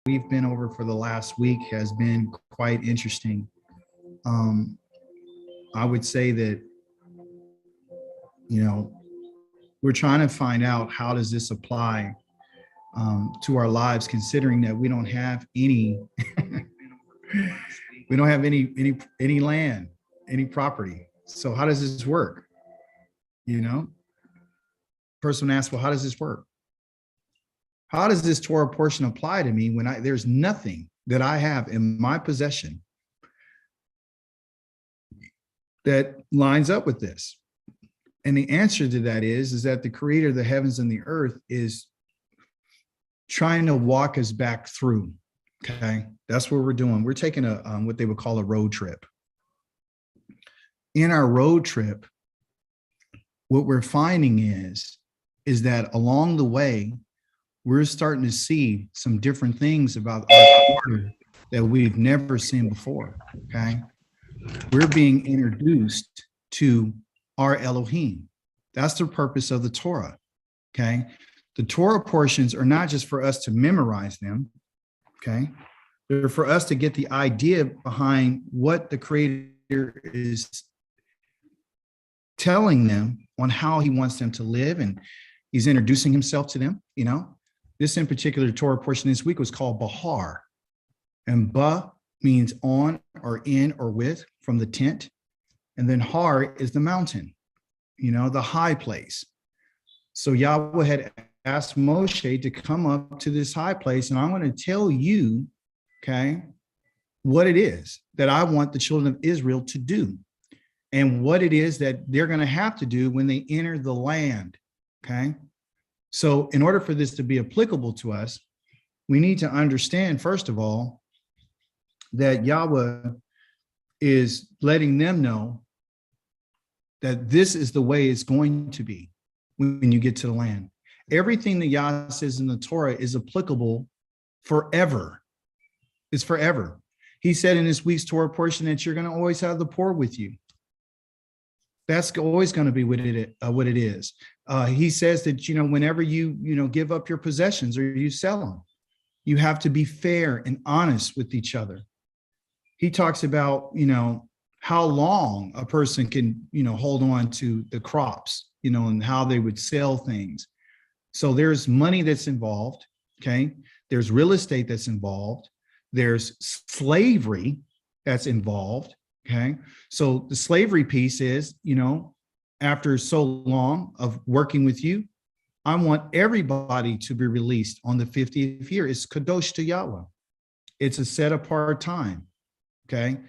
we've been over for the last week has been quite interesting. Um, I would say that, you know, we're trying to find out how does this apply to our lives, considering that we don't have any, we don't have any land, any property. So how does this work? You know, person asks, well, how does this work? How does this Torah portion apply to me when there's nothing that I have in my possession that lines up with this? And the answer to that is that the creator of the heavens and the earth is trying to walk us back through. Okay, that's what we're doing. We're taking a what they would call a road trip. In our road trip, what we're finding is that along the way, we're starting to see some different things about our creator that we've never seen before. Okay, we're being introduced to our Elohim. That's the purpose of the Torah. Okay, the Torah portions are not just for us to memorize them. Okay, they're for us to get the idea behind what the creator is telling them on how he wants them to live, and he's introducing himself to them. You know, this in particular Torah portion this week was called Bahar, and Ba means on or in or with, from the tent, and then Har is the mountain, you know, the high place. So Yahweh had asked Moshe to come up to this high place, and I'm going to tell you, okay, what it is that I want the children of Israel to do, and what it is that they're going to have to do when they enter the land. Okay, so in order for this to be applicable to us, we need to understand, first of all, that Yahweh is letting them know that this is the way it's going to be when you get to the land. Everything that Yah says in the Torah is applicable forever. It's forever. He said in this week's Torah portion that you're going to always have the poor with you. That's always going to be what it is. He says that, you know, whenever you give up your possessions or you sell them, you have to be fair and honest with each other. He talks about, you know, how long a person can, you know, hold on to the crops, you know, and how they would sell things. So there's money that's involved. Okay. There's real estate that's involved. There's slavery that's involved. Okay. So the slavery piece is, you know, after so long of working with you, I want everybody to be released on the 50th year. It's Kadosh to Yahweh. It's a set apart time. Okay.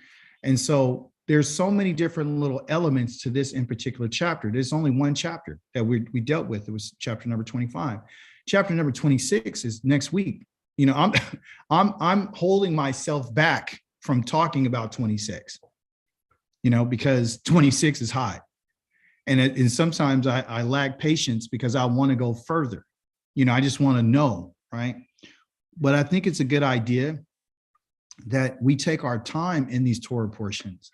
And so there's so many different little elements to this in particular chapter. There's only one chapter that we dealt with. It was chapter number 25. Chapter number 26 is next week. You know, I'm holding myself back from talking about 26, you know, because 26 is hot. And sometimes I lack patience because I want to go further. You know, I just want to know, right? But I think it's a good idea that we take our time in these Torah portions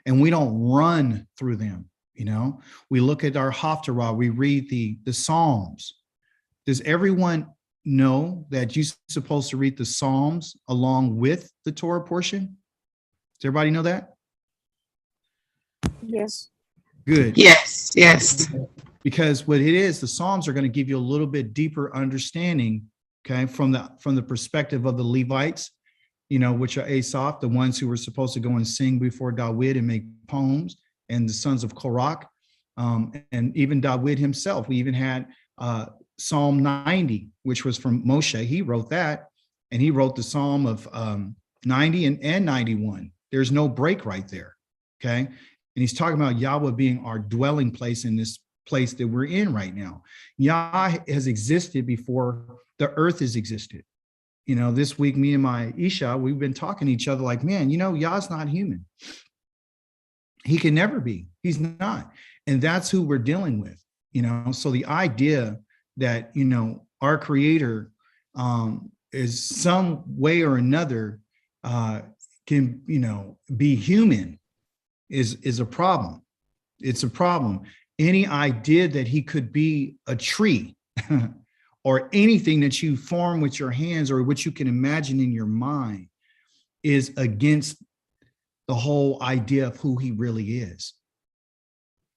and we don't run through them. You know, we look at our Haftarah, we read the Psalms. Does everyone know that you're supposed to read the Psalms along with the Torah portion? Does everybody know that? Yes. Good. Yes, yes. Because what it is, the Psalms are going to give you a little bit deeper understanding, okay, from the perspective of the Levites, you know, which are Asaph, the ones who were supposed to go and sing before David and make poems, and the sons of Korach, and even David himself. We even had Psalm 90, which was from Moshe. He wrote that, and he wrote the Psalm of 90 and 91. There's no break right there, okay? And he's talking about Yahweh being our dwelling place in this place that we're in right now. Yah has existed before the earth has existed. You know, this week, me and my Isha, we've been talking to each other like, man, you know, Yah's not human. He can never be. He's not. And that's who we're dealing with, you know? So the idea that, you know, our creator is some way or another can, you know, be human is a problem. It's a problem. Any idea that he could be a tree or anything that you form with your hands or what you can imagine in your mind is against the whole idea of who he really is.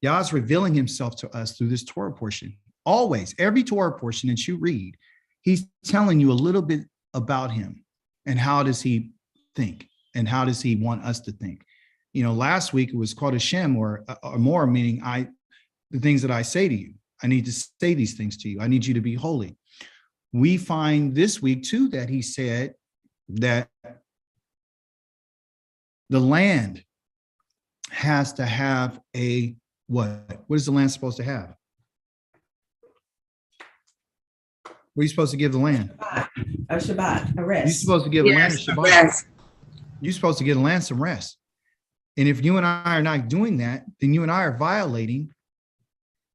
Yah's revealing himself to us through this Torah portion. Always, every Torah portion that you read, he's telling you a little bit about him and how does he think and how does he want us to think. You know, last week it was called Hashem or more, meaning the things that I say to you. I need to say these things to you. I need you to be holy. We find this week too that he said that the land has to have a what? What is the land supposed to have? What are you supposed to give the land? A Shabbat, a rest. You're supposed to give the land a Shabbat. Rest. You're supposed to give the land some rest. And if you and I are not doing that, then you and I are violating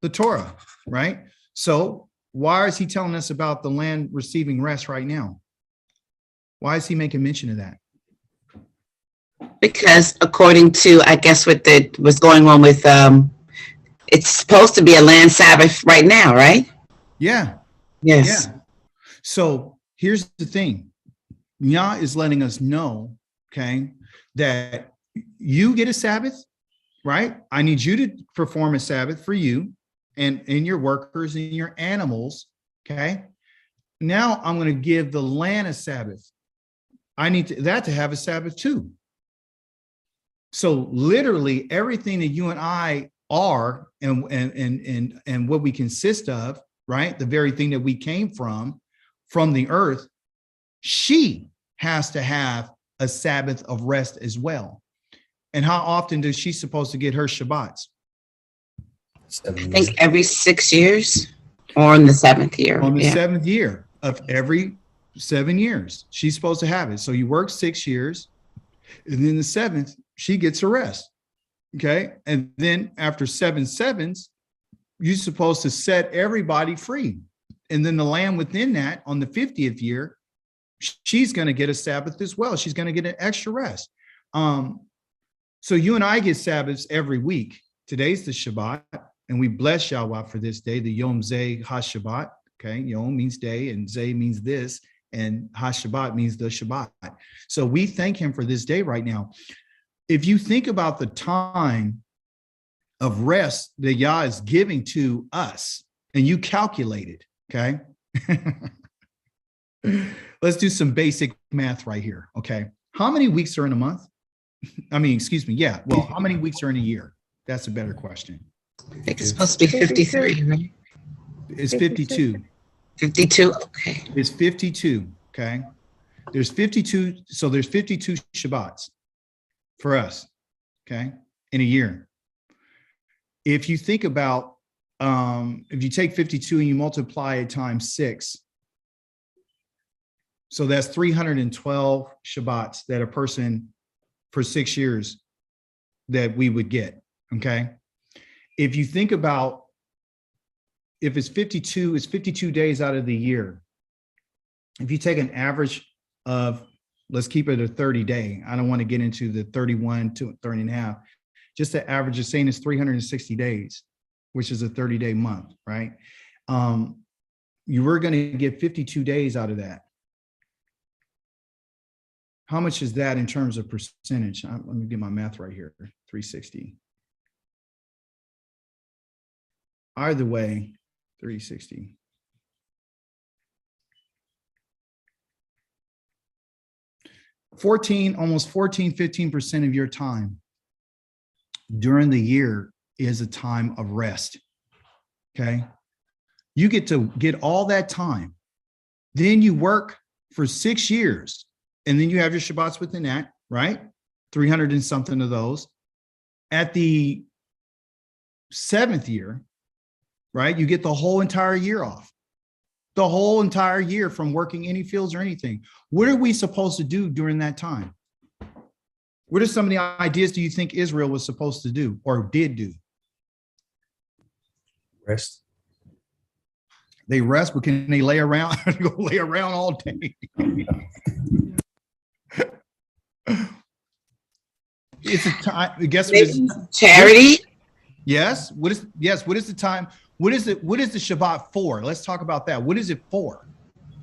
the Torah, right? So why is he telling us about the land receiving rest right now? Why is he making mention of that? Because according to, I guess, what was going on with, it's supposed to be a land Sabbath right now, right? Yeah. Yes. Yeah. So here's the thing. Yah is letting us know, okay, that you get a Sabbath, right? I need you to perform a Sabbath for you and your workers and your animals, okay? Now I'm going to give the land a Sabbath. I need that to have a Sabbath too. So literally everything that you and I are and what we consist of, right? The very thing that we came from the earth, she has to have a Sabbath of rest as well. And how often does she supposed to get her Shabbats? I think every 6 years or in the 7th year. On the 7th year of every 7 years, she's supposed to have it. So you work 6 years, and then the 7th, she gets a rest. Okay. And then after 7 sevens, you're supposed to set everybody free. And then the land within that on the 50th year, she's going to get a Sabbath as well. She's going to get an extra rest. So you and I get Sabbaths every week. Today's the Shabbat, and we bless Yahweh for this day, the Yom Zeh HaShabbat. Okay, Yom means day, and Zeh means this, and HaShabbat means the Shabbat. So we thank him for this day right now. If you think about the time of rest that Yah is giving to us, and you calculate it, okay? Let's do some basic math right here, okay? How many weeks are in a month? I mean, excuse me, yeah. Well, how many weeks are in a year? That's a better question. I think it's supposed to be 53, right? It's 52. 52, okay. It's 52, okay? There's 52, so there's 52 Shabbats for us, okay, in a year. If you think about, if you take 52 and you multiply it times 6, so that's 312 Shabbats that a person for 6 years that we would get, okay? If you think about, if it's 52, it's 52 days out of the year. If you take an average of, let's keep it a 30-day. I don't want to get into the 31 to 30 and a half. Just the average is saying it's 360 days, which is a 30-day month, right? You were going to get 52 days out of that. How much is that in terms of percentage? Let me get my math right here, 360. Either way, 360. Almost 15% of your time during the year is a time of rest, okay? You get to get all that time. Then you work for 6 years, and then you have your Shabbats within that, right? 300 and something of those. At the 7th year, right, you get the whole entire year off. The whole entire year from working any fields or anything. What are we supposed to do during that time? What are some of the ideas do you think Israel was supposed to do or did do? Rest. They rest, but can they lay around? Go lay around all day. It's a time. Guess what is charity? Yes. What is the time? What is it? What is the Shabbat for? Let's talk about that. What is it for?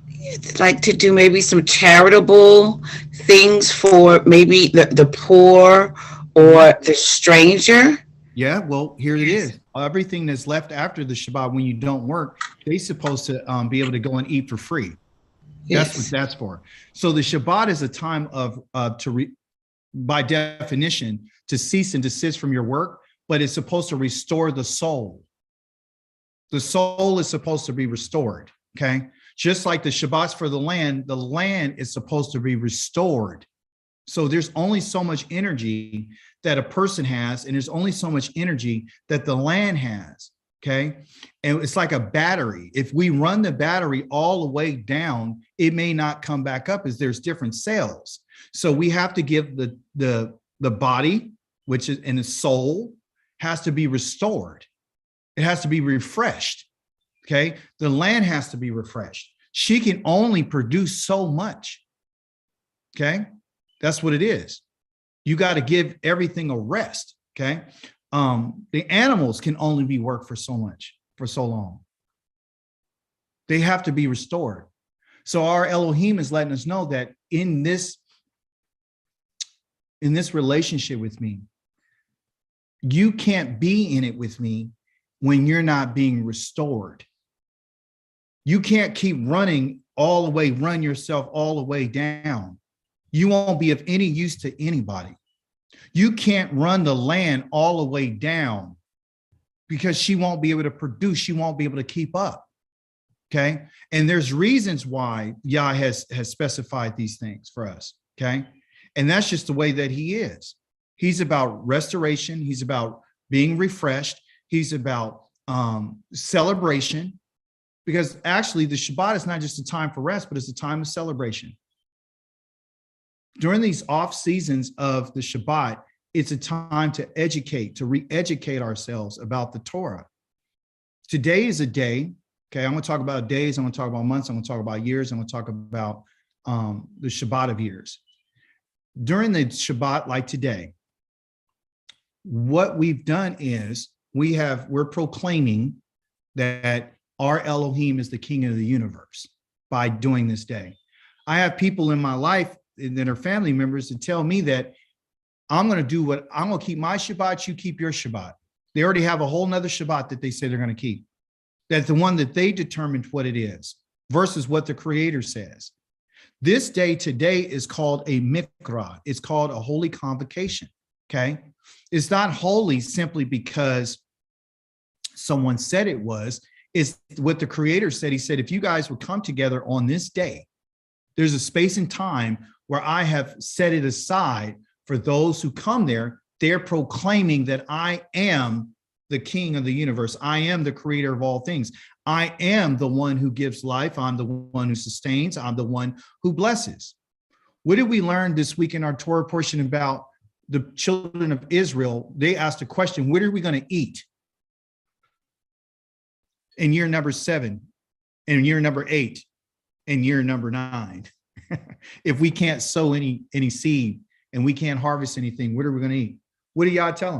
It's like to do maybe some charitable things for maybe the poor or the stranger. Yeah, well, here it is. Everything that's left after the Shabbat when you don't work, they're supposed to be able to go and eat for free. That's what Yes. that's for. So the Shabbat is a time of by definition, to cease and desist from your work, but it's supposed to restore the soul. The soul is supposed to be restored. Okay, just like the Shabbat's for the land is supposed to be restored. So there's only so much energy that a person has, and there's only so much energy that the land has. Okay. And it's like a battery. If we run the battery all the way down, it may not come back up as there's different cells. So we have to give the body, which is in the soul, has to be restored. It has to be refreshed. Okay. The land has to be refreshed. She can only produce so much. Okay. That's what it is. You got to give everything a rest. Okay. The animals can only be worked for so much, for so long. They have to be restored. So our Elohim is letting us know that in this relationship with me, you can't be in it with me when you're not being restored. You can't keep running all the way, run yourself all the way down. You won't be of any use to anybody. You can't run the land all the way down because she won't be able to produce. She won't be able to keep up. Okay. And there's reasons why Yah has specified these things for us. Okay. And that's just the way that he is. He's about restoration. He's about being refreshed. He's about celebration, because actually the Shabbat is not just a time for rest, but it's a time of celebration. During these off seasons of the Shabbat, it's a time to educate, to re-educate ourselves about the Torah. Today is a day. Okay, I'm going to talk about days. I'm going to talk about months. I'm going to talk about years. I'm going to talk about the Shabbat of years. During the Shabbat, like today, what we've done is we're proclaiming that our Elohim is the King of the universe by doing this day. I have people in my life that are family members that tell me that I'm going to keep my Shabbat, you keep your Shabbat. They already have a whole nother Shabbat that they say they're going to keep. That's the one that they determined what it is versus what the Creator says. This day today is called a mikra. It's called a holy convocation. Okay. It's not holy simply because someone said it was. It's what the Creator said. He said, if you guys would come together on this day, there's a space and time where I have set it aside for those who come there. They're proclaiming that I am the King of the universe. I am the Creator of all things. I am the one who gives life. I'm the one who sustains. I'm the one who blesses. What did we learn this week in our Torah portion about the children of Israel? They asked a question, what are we going to eat in year number 7, in year number 8, in year number 9? If we can't sow any seed and we can't harvest anything, what are we going to eat? What do y'all tell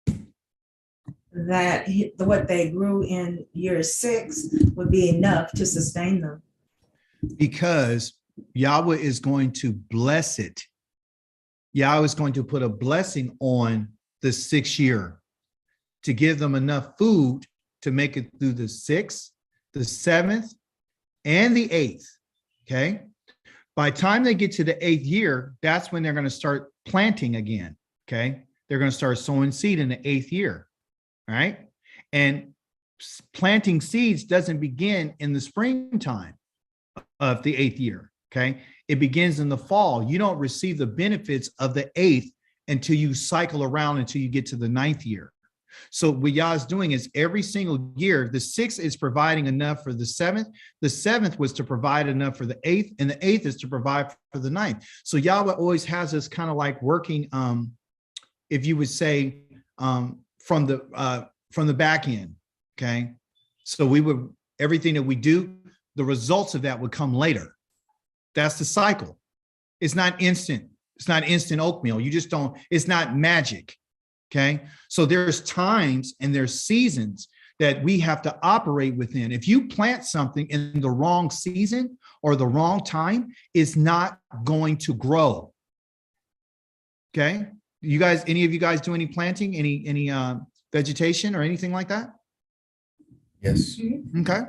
them? That what they grew in year 6 would be enough to sustain them. Because Yahweh is going to bless it. Yahweh is going to put a blessing on the 6th year to give them enough food to make it through the 6th, the 7th, and the 8th. Okay. By the time they get to the 8th year, that's when they're going to start planting again. Okay. They're going to start sowing seed in the 8th year. All right. And planting seeds doesn't begin in the springtime of the 8th year. Okay. It begins in the fall. You don't receive the benefits of the 8th until you cycle around until you get to the 9th year. So what Yah is doing is every single year, the 6th is providing enough for the 7th. The 7th was to provide enough for the 8th, and the 8th is to provide for the 9th. So Yahweh always has us kind of like working, if you would say, from the back end. Okay. So everything that we do, the results of that would come later. That's the cycle. It's not instant. It's not instant oatmeal. You just don't, it's not magic. Okay. So there's times and there's seasons that we have to operate within. If you plant something in the wrong season or the wrong time, it's not going to grow. Okay. You guys, any of you guys do any planting, any vegetation or anything like that? Yes. Okay.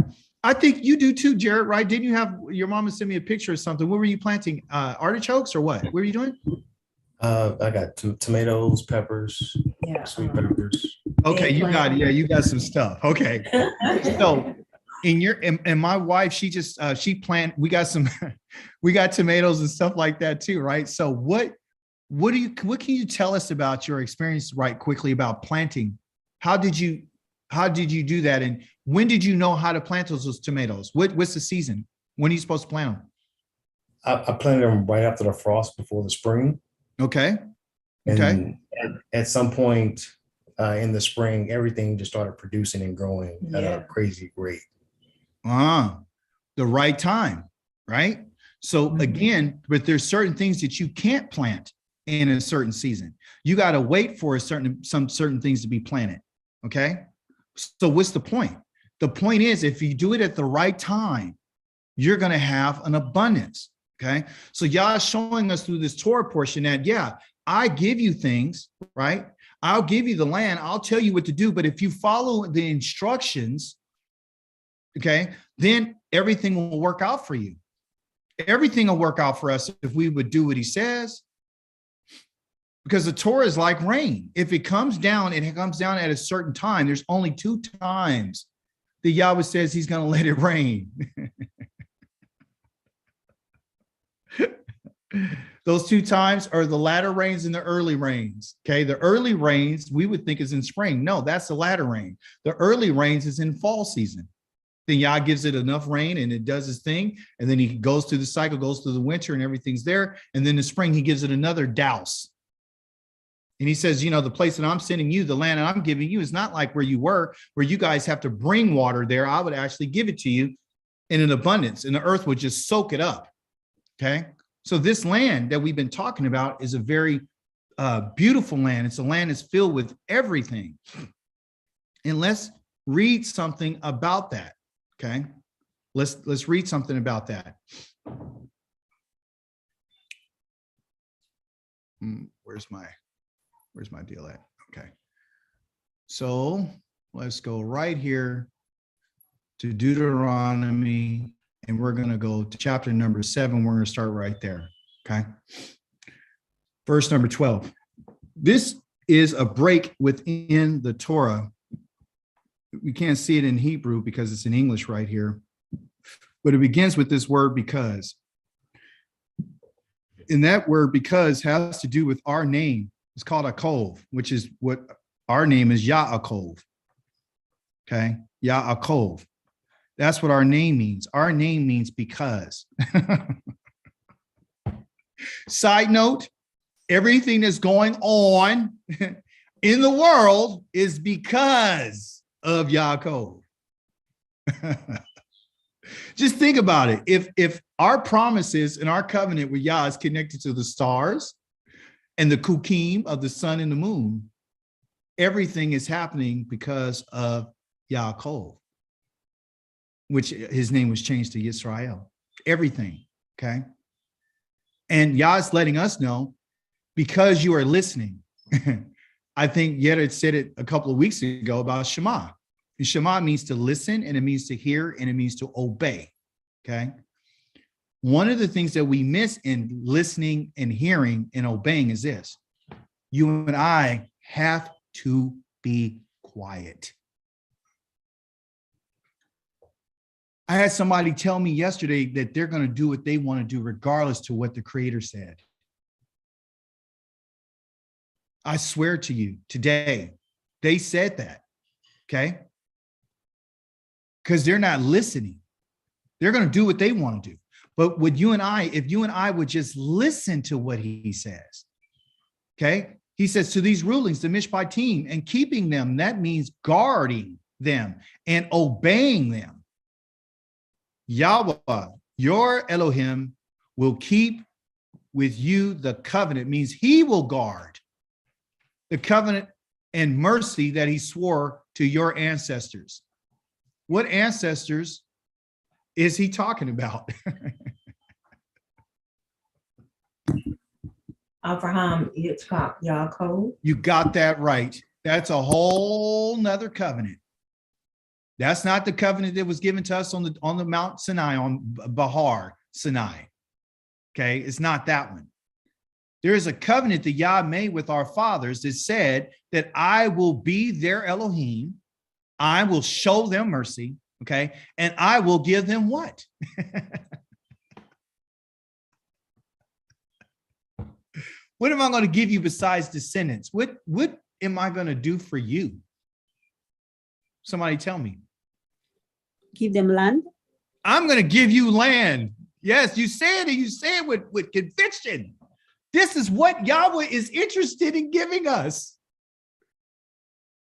I think you do too, Jared, right? Didn't you have your mama send me a picture of something? What were you planting? Artichokes or what? What were you doing? I got tomatoes, peppers, Yeah. sweet peppers. Okay, you got some stuff. Okay. So and my wife, she just she planted, we got tomatoes and stuff like that too, right? So what can you tell us about your experience right quickly about planting? How did you do that? And when did you know how to plant those tomatoes? What's the season? When are you supposed to plant them? I planted them right after the frost before the spring. Okay. And Okay. at some point in the spring, everything just started producing and growing at Yeah. a crazy rate. The right time, right? So Mhm. again, but there's certain things that you can't plant in a certain season. You got to wait for some certain things to be planted. Okay. So what's the point? The point is, if you do it at the right time, you're going to have an abundance. Okay. So Yah is showing us through this Torah portion that, yeah, I give you things, right? I'll give you the land. I'll tell you what to do. But if you follow the instructions, okay, then everything will work out for you. Everything will work out for us if we would do what he says. Because the Torah is like rain. If it comes down, it comes down at a certain time. There's only 2 times that Yahweh says he's going to let it rain. Those 2 times are the latter rains and the early rains. Okay. The early rains we would think is in spring. No, that's the latter rain. The early rains is in fall season. Then Yah gives it enough rain and it does his thing. And then he goes through the cycle, goes through the winter and everything's there. And then the spring, he gives it another douse. And he says, the place that I'm sending you, the land that I'm giving you is not like where you were, where you guys have to bring water there. I would actually give it to you in an abundance and the earth would just soak it up. Okay. So this land that we've been talking about is a very beautiful land. It's a land that's filled with everything. And let's read something about that. Okay. Let's read something about that. Where's my deal at? Okay. So let's go right here to Deuteronomy, and we're going to go to chapter number 7. We're going to start right there. Okay. Verse number 12. This is a break within the Torah. We can't see it in Hebrew because it's in English right here, but it begins with this word because. And that word because has to do with our name. It's called Akov, which is what our name is, Yaakov. Okay, Yaakov. That's what our name means. Our name means because. Side note, everything that's going on in the world is because of Yaakov. Just think about it. If our promises and our covenant with Yah is connected to the stars and the kukim of the sun and the moon, everything is happening because of Yaakov, which his name was changed to Yisrael. Everything, okay? And Yah is letting us know because you are listening. I think Yedid said it a couple of weeks ago about Shema. And Shema means to listen, and it means to hear, and it means to obey, okay? One of the things that we miss in listening and hearing and obeying is this. You and I have to be quiet. I had somebody tell me yesterday that they're going to do what they want to do regardless to what the Creator said. I swear to you, today, they said that, okay? Because they're not listening. They're going to do what they want to do. But with you and I, if you and I would just listen to what he says, okay? He says to these rulings, the mishpatim, and keeping them, that means guarding them and obeying them. Yahweh, your Elohim, will keep with you the covenant, means he will guard the covenant and mercy that he swore to your ancestors. What ancestors is he talking about? Abraham, Yitzchak, Yaakov. You got that right. That's a whole nother covenant. That's not the covenant that was given to us on the Mount Sinai, on Bahar Sinai. Okay, it's not that one. There is a covenant that Yah made with our fathers that said that I will be their Elohim. I will show them mercy. Okay, and I will give them what? What am I going to give you besides descendants? What am I going to do for you? Somebody tell me. Give them land. I'm going to give you land. Yes, you say it, and you say it with conviction. This is what Yahweh is interested in giving us.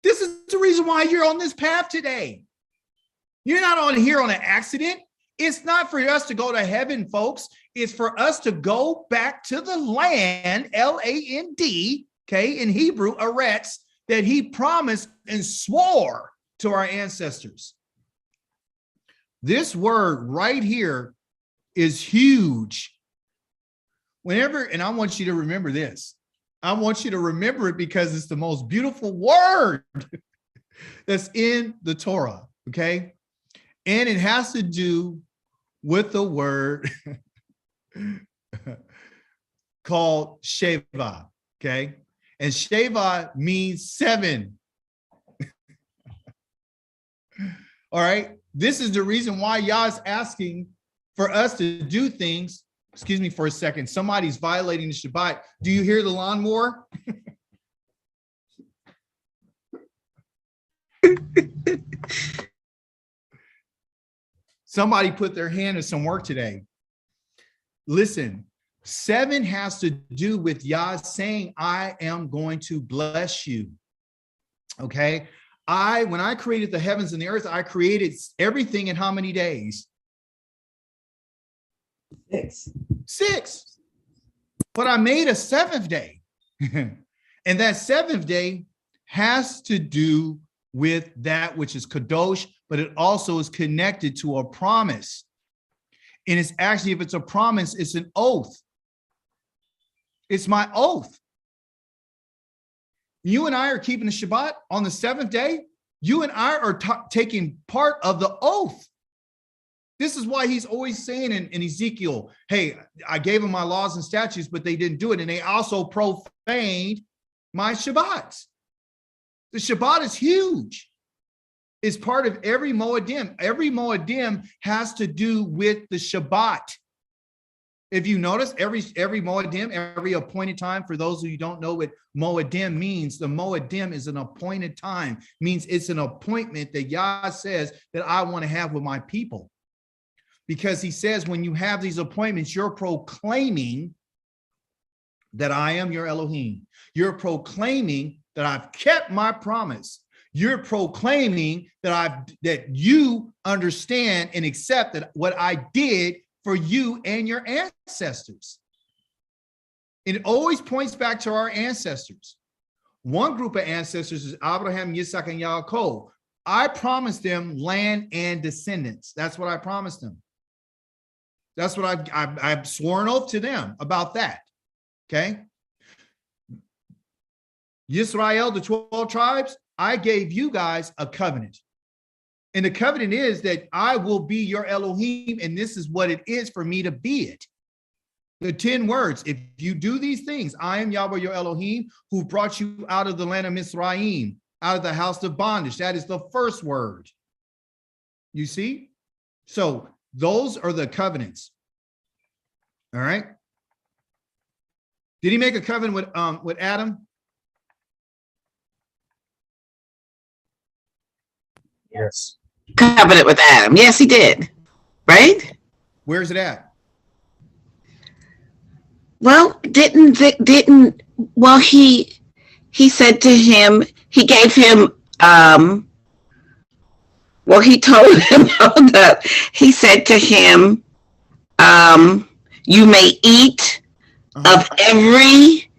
This is the reason why you're on this path today. You're not on here on an accident. It's not for us to go to heaven, folks. It's for us to go back to the land, L-A-N-D, okay, in Hebrew, Eretz, that he promised and swore to our ancestors. This word right here is huge. Whenever, and I want you to remember this. I want you to remember it because it's the most beautiful word that's in the Torah, okay? And it has to do with the word called Sheva, okay? And Sheva means 7. All right? This is the reason why Yah is asking for us to do things. Excuse me for a second. Somebody's violating the Shabbat. Do you hear the lawnmower? Somebody put their hand in some work today. Listen, 7 has to do with Yah saying, I am going to bless you. Okay? When I created the heavens and the earth, I created everything in how many days? 6. But I made a 7th day. And that 7th day has to do with that which is kadosh, but it also is connected to a promise. And it's actually, if it's a promise, it's an oath. It's my oath. You and I are keeping the Shabbat on the 7th day. You and I are taking part of the oath. This is why he's always saying in Ezekiel, hey, I gave them my laws and statutes, but they didn't do it. And they also profaned my Shabbats. The Shabbat is huge. It's part of every Moedim. Every Moedim has to do with the Shabbat. If you notice, every Moedim, every appointed time, for those who don't know what Moedim means, the Moedim is an appointed time, means it's an appointment that Yah says that I want to have with my people. Because he says when you have these appointments, you're proclaiming that I am your Elohim. You're proclaiming that I've kept my promise. You're proclaiming that you understand and accept that what I did for you and your ancestors. It always points back to our ancestors. One group of ancestors is Abraham, Yitzhak, and Yaakov. I promised them land and descendants. That's what I promised them. That's what I've sworn oath to them about that. Okay. Yisrael, the 12 tribes, I gave you guys a covenant. And the covenant is that I will be your Elohim, and this is what it is for me to be it. The 10 words, if you do these things, I am Yahweh your Elohim, who brought you out of the land of Mizraim, out of the house of bondage. That is the first word. You see? So those are the covenants. All right. Did he make a covenant with Adam? Yes. Covenant with Adam. Yes, he did. Right? Where's it at? Well, he said to him, he gave him, he told him that he said to him, you may eat of every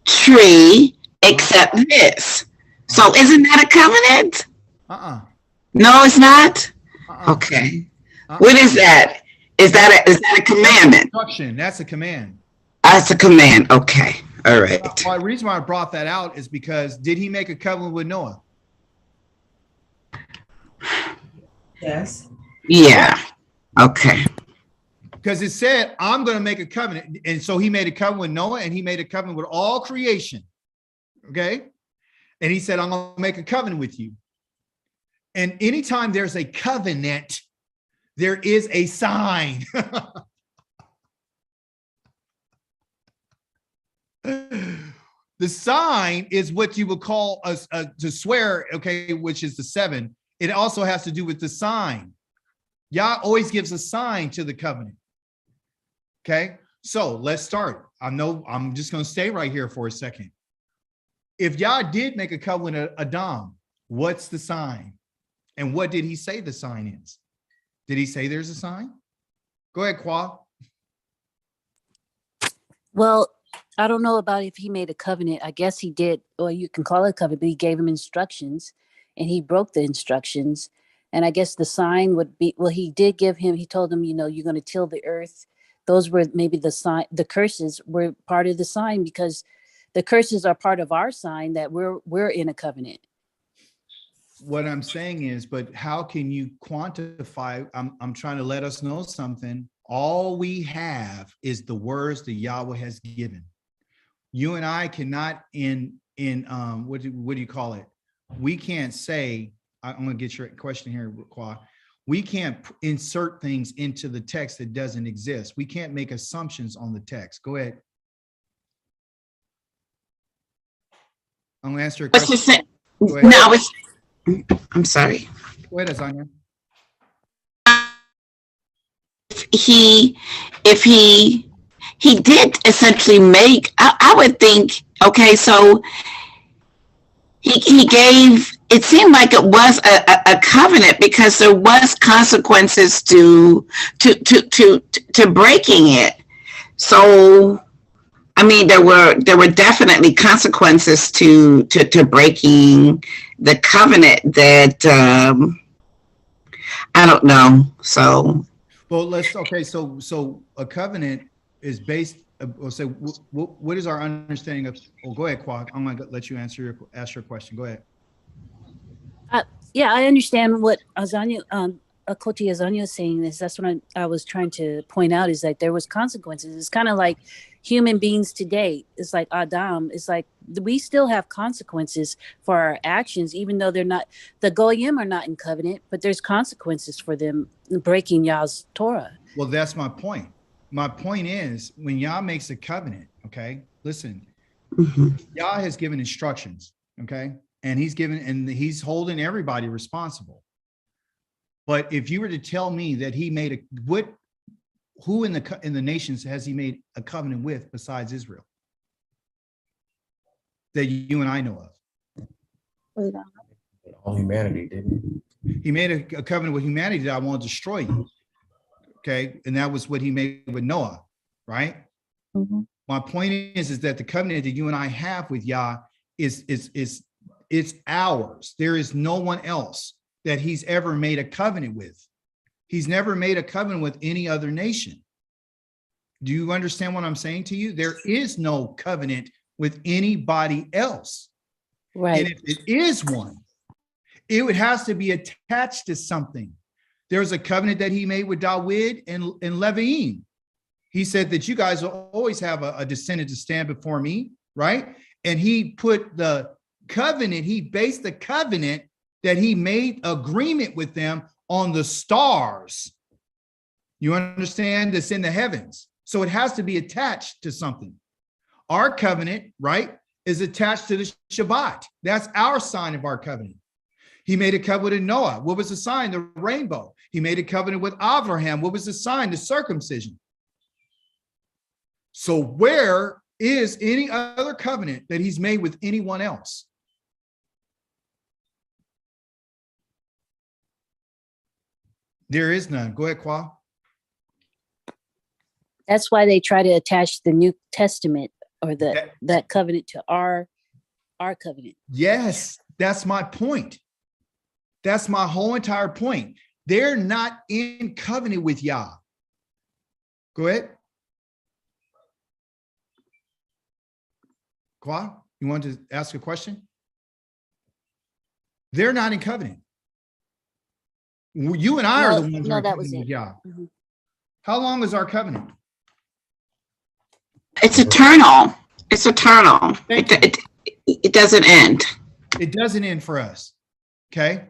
tree except this. So isn't that a covenant? Uh-uh. No, it's not? Uh-uh. Okay. Uh-uh. What is that? Is that a commandment? Instruction. That's a command. That's a command. Okay. All right. Well, the reason why I brought that out is because did he make a covenant with Noah? Yes. Yeah. Okay. Because it said, I'm going to make a covenant. And so he made a covenant with Noah and he made a covenant with all creation. Okay. And he said, I'm going to make a covenant with you. And anytime there's a covenant, there is a sign. The sign is what you would call to swear, okay, which is the 7. It also has to do with the sign. Yah always gives a sign to the covenant. Okay, so let's start. I'm just going to stay right here for a second. If Yah did make a covenant with Adam, what's the sign? And what did he say the sign is? Did he say there's a sign? Go ahead, Kwa. Well, I don't know about if he made a covenant. I guess he did, or you can call it a covenant, but he gave him instructions and he broke the instructions. And I guess the sign would be, well, he told him, you're going to till the earth. Those were maybe the sign, the curses were part of the sign because the curses are part of our sign that we're in a covenant. What I'm saying is, but how can you quantify? I'm trying to let us know something. All we have is the words that Yahweh has given. You and I cannot what do you call it? We can't say, I'm going to get your question here, Kwa. We can't insert things into the text that doesn't exist. We can't make assumptions on the text. Go ahead. I'm going to answer a What's question. the Go ahead. No, I'm sorry. Go ahead, Azania. If he did essentially make, I would think, okay, so he gave, it seemed like it was a covenant because there was consequences to breaking it. So I mean, there were definitely consequences to breaking the covenant that I don't know. So Well, so a covenant is based. We'll say, what is our understanding of? Oh, go ahead, Kwok. I'm going to let you ask your question. Go ahead. Yeah, I understand what Azania, Akoti Azania is saying. That's what I was trying to point out is that there was consequences. It's kind of like human beings today. It's like Adam. It's like we still have consequences for our actions, even though they're not. The Goyim are not in covenant, but there's consequences for them breaking Yah's Torah. Well, that's my point. My point is when Yah makes a covenant, okay, listen, Yah has given instructions, okay, and he's holding everybody responsible. But if you were to tell me that he made who in the nations has he made a covenant with besides Israel that you and I know of? All humanity, didn't he? He made a covenant with humanity that I want to destroy you. Okay, and that was what he made with Noah, right? Mm-hmm. My point is that the covenant that you and I have with Yah is it's ours. There is no one else that he's ever made a covenant with. He's never made a covenant with any other nation. Do you understand what I'm saying to you? There is no covenant with anybody else. Right. And if it is one, it would has to be attached to something. There's a covenant that he made with Dawid and Leviim. He said that you guys will always have a descendant to stand before me, right? And he put the covenant, he based the covenant that he made agreement with them on the stars. You understand? That's in the heavens. So it has to be attached to something. Our covenant, right, is attached to the Shabbat. That's our sign of our covenant. He made a covenant with Noah. What was the sign? The rainbow. He made a covenant with Abraham. What was the sign? The circumcision. So where is any other covenant that he's made with anyone else? There is none. Go ahead, Kwa. That's why they try to attach the New Testament or that covenant to our covenant. Yes, That's my point. That's my whole entire point. They're not in covenant with Yah. Go ahead. Kwa, you want to ask a question? They're not in covenant. You and I are the ones who No, are in that was covenant with it. Yah. Mhm. How long is our covenant? It's eternal. It's eternal. Thank you. It doesn't end. It doesn't end for us. Okay.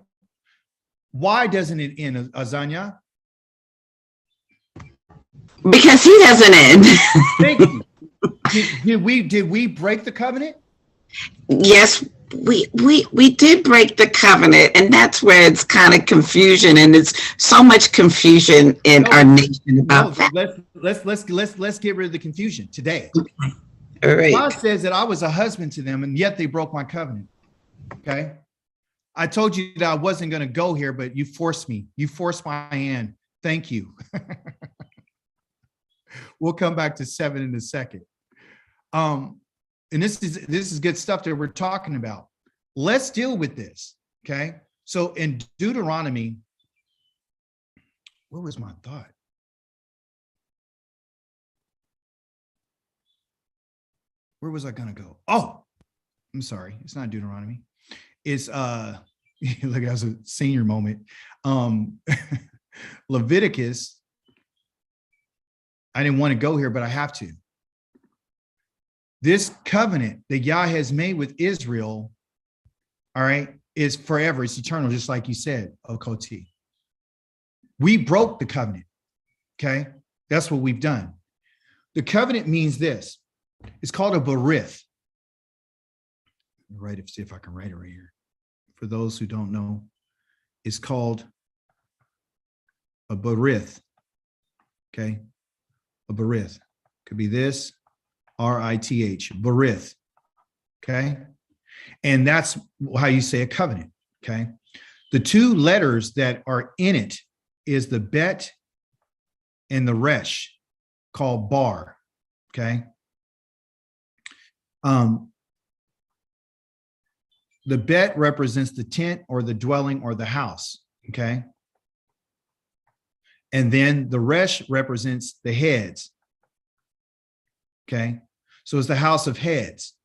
Why doesn't it end, Azanya? Because he doesn't end. Thank you. Did we break the covenant? Yes, we did break the covenant, and that's where it's kind of confusion, and it's so much confusion in No, our nation No, about that. let's get rid of the confusion today. All right. God says that I was a husband to them, and yet they broke my covenant. Okay. I told you that I wasn't going to go here, but you forced me. You forced my hand. Thank you. We'll come back to 7 in a second. And this is good stuff that we're talking about. Let's deal with this. Okay. So in Deuteronomy, where was my thought? Where was I going to go? Oh, I'm sorry. It's not Deuteronomy. It's look, that was a senior moment. Leviticus. I didn't want to go here, but I have to. This covenant that Yah has made with Israel, all right, is forever. It's eternal, just like you said, Okoti. We broke the covenant. Okay. That's what we've done. The covenant means this. It's called a berith. Right, see if I can write it right here. For those who don't know, it's called a berith. Okay, a berith could be this, R-I-T-H, berith. Okay, and that's how you say a covenant. Okay, the two letters that are in it is the bet and the resh, called bar. Okay. The bet represents the tent or the dwelling or the house, okay? And then the resh represents the heads, okay? So it's the house of heads.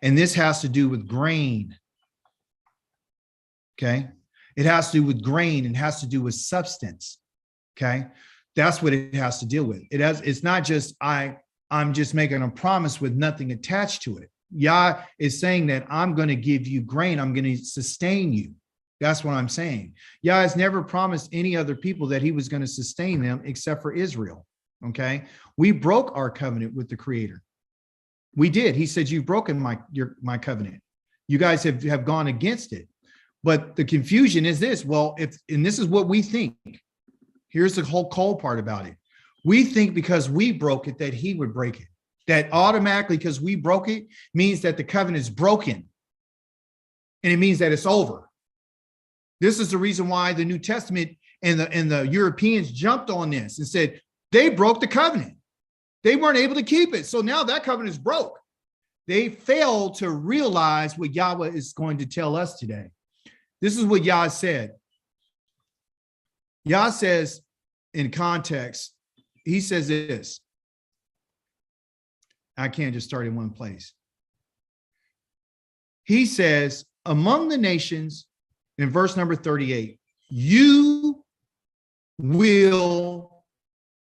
And this has to do with grain, okay? It has to do with grain and has to do with substance, okay? That's what it has to deal with. It's not just I'm just making a promise with nothing attached to it. Yah is saying that I'm going to give you grain. I'm going to sustain you. That's what I'm saying. Yah has never promised any other people that he was going to sustain them except for Israel. Okay. We broke our covenant with the Creator. We did. He said, you've broken my covenant. You guys have gone against it. But the confusion is this. Well, and this is what we think. Here's the whole cold part about it. We think because we broke it that he would break it. That automatically, because we broke it, means that the covenant is broken. And it means that it's over. This is the reason why the New Testament and the Europeans jumped on this and said they broke the covenant. They weren't able to keep it. So now that covenant is broke. They failed to realize what Yahweh is going to tell us today. This is what Yah said. Yah says in context, he says this. I can't just start in one place. He says, among the nations, in verse number 38, you will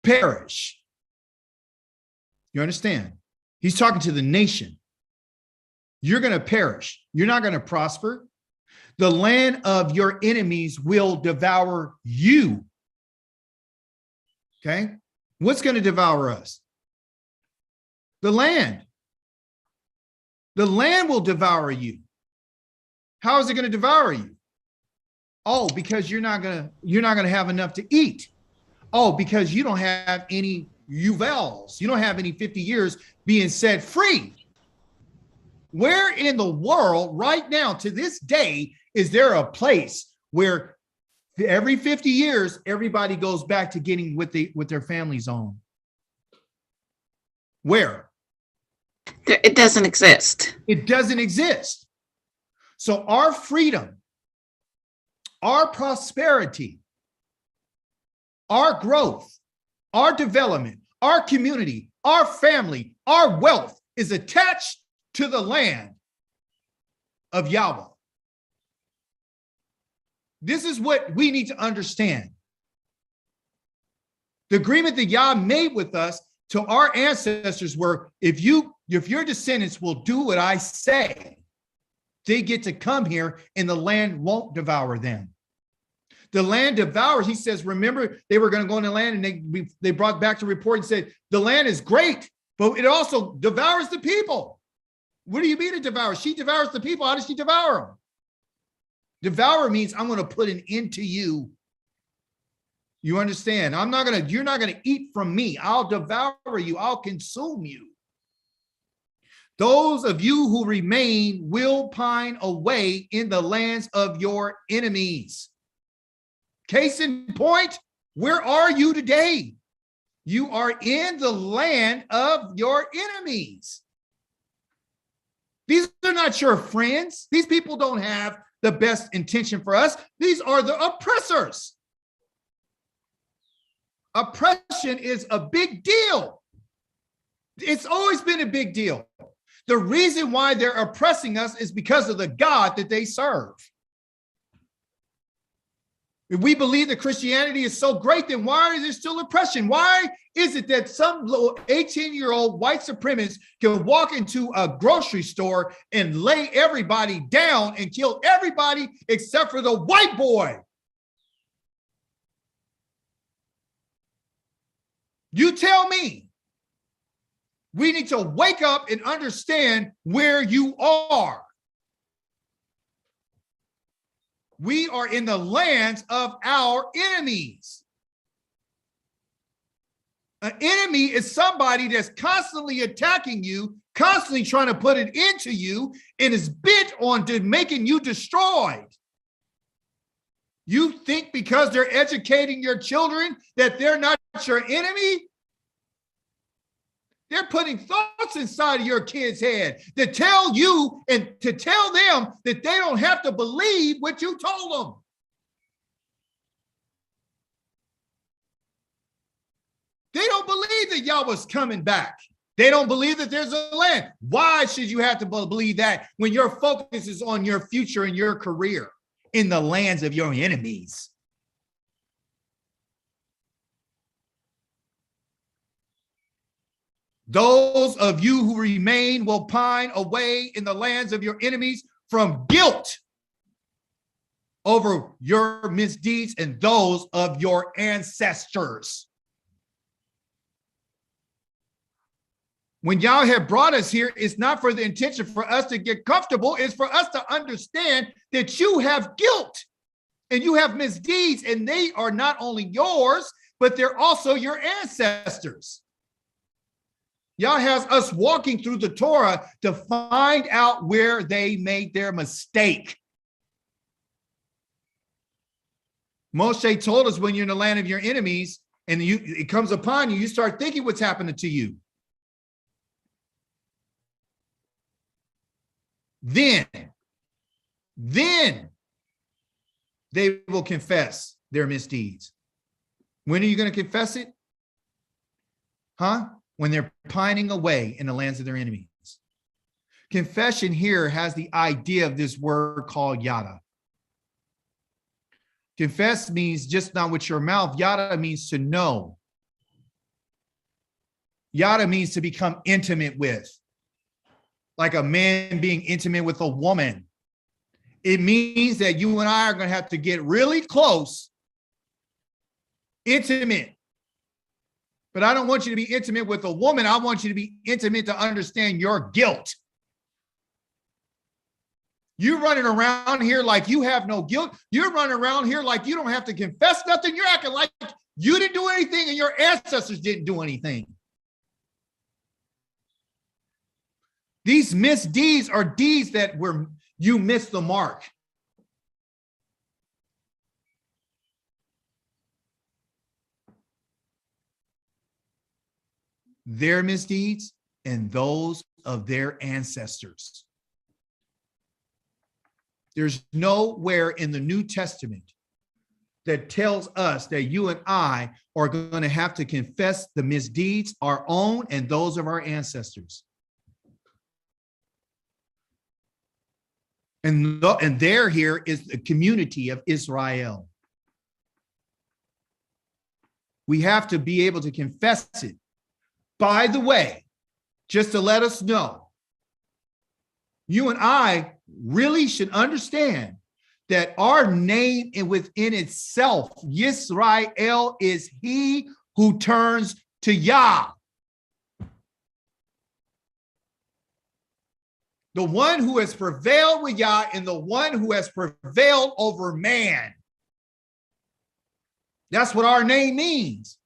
perish. You understand? He's talking to the nation. You're going to perish. You're not going to prosper. The land of your enemies will devour you. Okay? What's going to devour us? The land. The land will devour you. How is it going to devour you? Oh, because you're not going to have enough to eat. Oh, because you don't have any Yuvels. You don't have any 50 years being set free. Where in the world right now to this day is there a place where every 50 years everybody goes back to getting what their families own? Where? It doesn't exist. It doesn't exist. So our freedom, our prosperity, our growth, our development, our community, our family, our wealth is attached to the land of Yahweh. This is what we need to understand. The agreement that Yah made with us to our ancestors were, if your descendants will do what I say, they get to come here and the land won't devour them. The land devours, he says, remember, they were going to go in the land and they brought back the report and said, the land is great, but it also devours the people. What do you mean it devours? She devours the people. How does she devour them? Devour means I'm going to put an end to you. You understand? You're not going to eat from me. I'll devour you. I'll consume you. Those of you who remain will pine away in the lands of your enemies. Case in point, where are you today? You are in the land of your enemies. These are not your friends. These people don't have the best intention for us. These are the oppressors. Oppression is a big deal. It's always been a big deal. The reason why they're oppressing us is because of the God that they serve. If we believe that Christianity is so great, then why is there still oppression? Why is it that some little 18-year-old white supremacist can walk into a grocery store and lay everybody down and kill everybody except for the white boy? You tell me. We need to wake up and understand where you are. We are in the lands of our enemies. An enemy is somebody that's constantly attacking you, constantly trying to put it into you, and is bent on making you destroyed. You think because they're educating your children that they're not your enemy? They're putting thoughts inside of your kid's head to tell you and to tell them that they don't have to believe what you told them. They don't believe that Yahweh's coming back. They don't believe that there's a land. Why should you have to believe that when your focus is on your future and your career in the lands of your enemies? Those of you who remain will pine away in the lands of your enemies from guilt over your misdeeds and those of your ancestors. When Yah had brought us here, it's not for the intention for us to get comfortable. It's for us to understand that you have guilt and you have misdeeds, and they are not only yours, but they're also your ancestors. Yah has us walking through the Torah to find out where they made their mistake. Moshe told us when you're in the land of your enemies and it comes upon you, you start thinking what's happening to you. Then they will confess their misdeeds. When are you going to confess it? Huh? When they're pining away in the lands of their enemies. Confession here has the idea of this word called yada. Confess means just not with your mouth. Yada means to know. Yada means to become intimate with. Like a man being intimate with a woman. It means that you and I are going to have to get really close, intimate. But I don't want you to be intimate with a woman. I want you to be intimate to understand your guilt. You're running around here like you have no guilt. You're running around here like you don't have to confess nothing. You're acting like you didn't do anything and your ancestors didn't do anything. These misdeeds are deeds that you missed the mark. Their misdeeds and those of their ancestors. There's nowhere in the New Testament that tells us that you and I are going to have to confess the misdeeds, our own and those of our ancestors. And there here is the community of Israel. We have to be able to confess it. By the way, just to let us know, you and I really should understand that our name within itself, Yisrael, is he who turns to Yah. The one who has prevailed with Yah and the one who has prevailed over man. That's what our name means.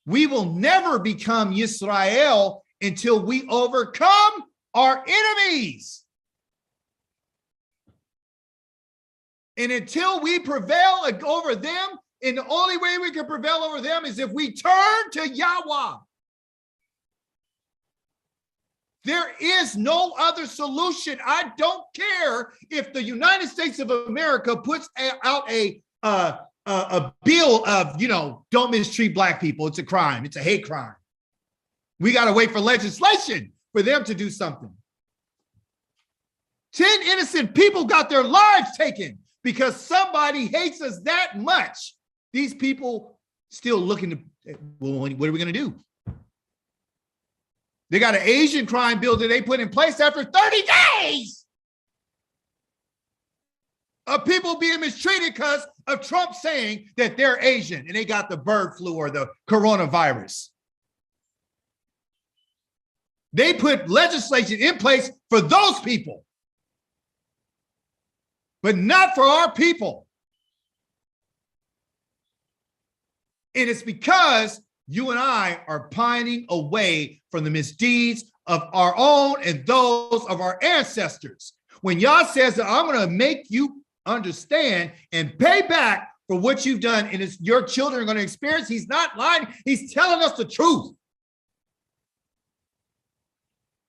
We will never become Yisrael until we overcome our enemies. And until we prevail over them, and the only way we can prevail over them is if we turn to Yahweh. There is no other solution. I don't care if the United States of America puts out a bill of, don't mistreat black people. It's a crime. It's a hate crime. We got to wait for legislation for them to do something. 10 innocent people got their lives taken because somebody hates us that much. These people still looking to, well, what are we going to do? They got an Asian crime bill that they put in place after 30 days of people being mistreated because of Trump saying that they're Asian and they got the bird flu or the coronavirus. They put legislation in place for those people, but not for our people. And it's because you and I are pining away from the misdeeds of our own and those of our ancestors. When Yah says that I'm going to make you understand and pay back for what you've done and it's your children are going to experience, he's not lying. He's telling us the truth.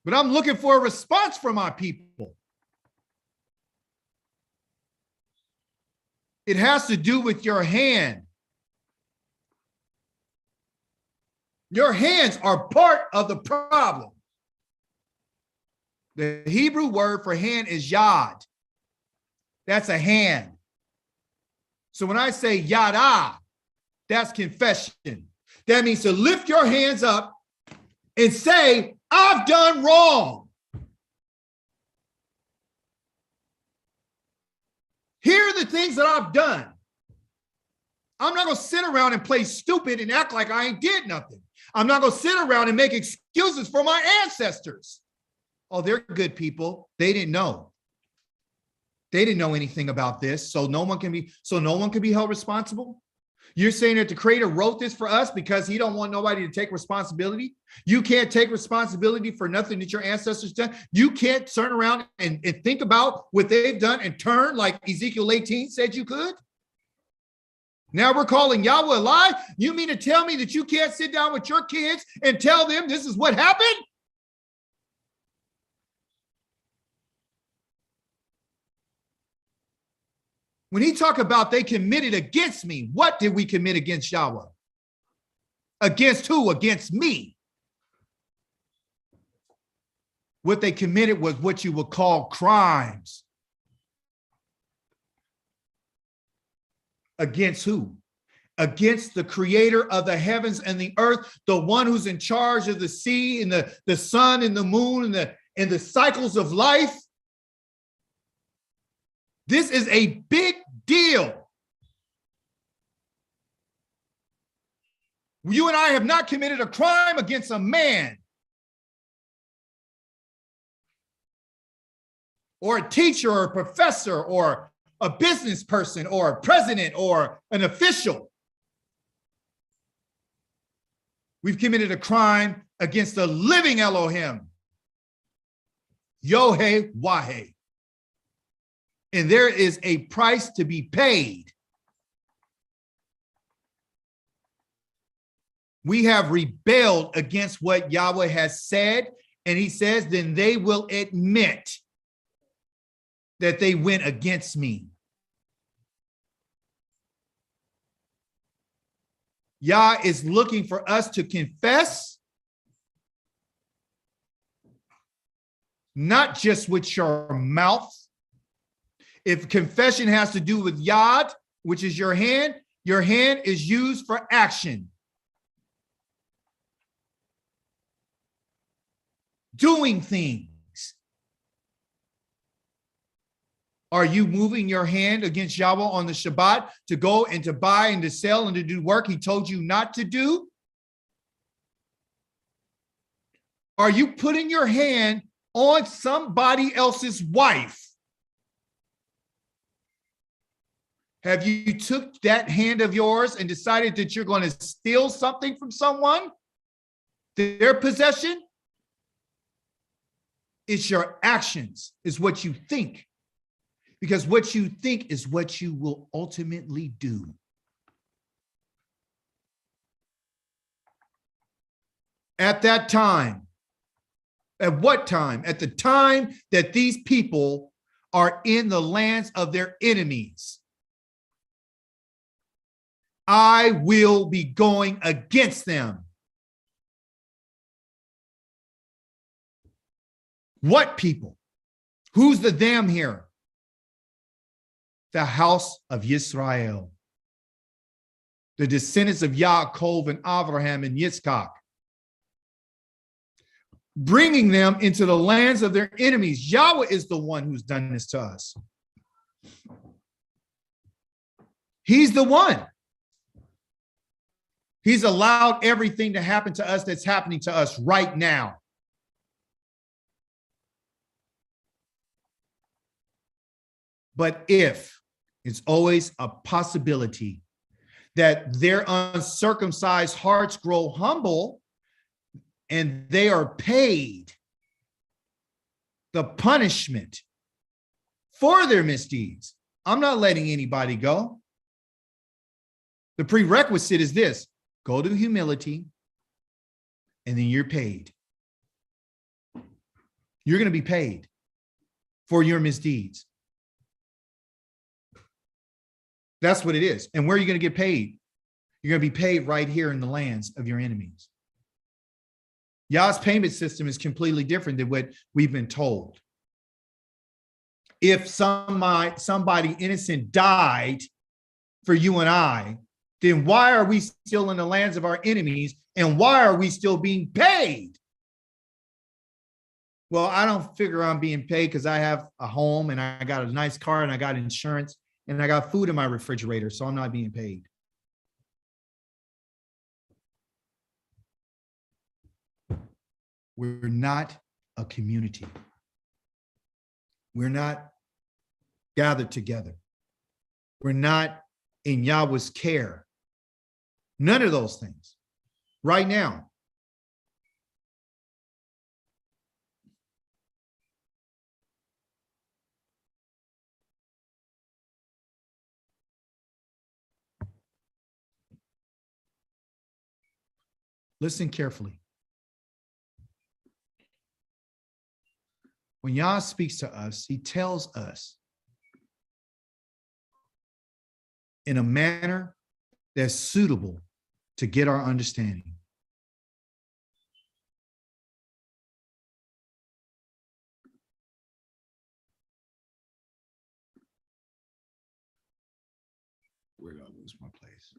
But I'm looking for a response from my people. It has to do with your hand. Your hands are part of the problem. The Hebrew word for hand is yad. That's a hand. So when I say yada, that's confession. That means to lift your hands up and say, I've done wrong. Here are the things that I've done. I'm not going to sit around and play stupid and act like I ain't did nothing. I'm not going to sit around and make excuses for my ancestors. Oh, they're good people. They didn't know. They didn't know anything about this, so no one can be held responsible. You're saying that the creator wrote this for us because he don't want nobody to take responsibility. You can't take responsibility for nothing that your ancestors done. You can't turn around and think about what they've done and turn like Ezekiel 18 said you could. Now we're calling Yahweh a lie? You mean to tell me that you can't sit down with your kids and tell them this is what happened? When he talked about they committed against me, what did we commit against Yahweh? Against who? Against me. What they committed was what you would call crimes. Against who? Against the creator of the heavens and the earth, the one who's in charge of the sea and the sun and the moon and the cycles of life. This is a big deal. You and I have not committed a crime against a man or a teacher or a professor or a business person or a president or an official. We've committed a crime against the living Elohim, Yod-Heh-Wah-Heh. And there is a price to be paid. We have rebelled against what Yahweh has said, and he says, then they will admit that they went against me. Yah is looking for us to confess, not just with your mouth. If confession has to do with yad, which is your hand is used for action. Doing things. Are you moving your hand against Yahweh on the Shabbat to go and to buy and to sell and to do work he told you not to do? Are you putting your hand on somebody else's wife? Have you took that hand of yours and decided that you're going to steal something from someone? Their possession? It's your actions, is what you think. Because what you think is what you will ultimately do. At that time, at what time? At the time that these people are in the lands of their enemies. I will be going against them. What people? Who's the them here? The house of Yisrael, the descendants of Yaakov and Abraham and Yitzchak, bringing them into the lands of their enemies. Yahweh is the one who's done this to us. He's the one. He's allowed everything to happen to us that's happening to us right now. But if, it's always a possibility that their uncircumcised hearts grow humble and they are paid the punishment for their misdeeds. I'm not letting anybody go. The prerequisite is this: go to humility, and then you're paid. You're going to be paid for your misdeeds. That's what it is. And where are you going to get paid? You're going to be paid right here in the lands of your enemies. Yah's payment system is completely different than what we've been told. If somebody innocent died for you and I, then why are we still in the lands of our enemies? And why are we still being paid? Well, I don't figure I'm being paid because I have a home and I got a nice car and I got insurance and I got food in my refrigerator, so I'm not being paid. We're not a community. We're not gathered together. We're not in Yahweh's care. None of those things right now. Listen carefully. When Yah speaks to us, he tells us in a manner that's suitable to get our understanding. Where did I lose my place?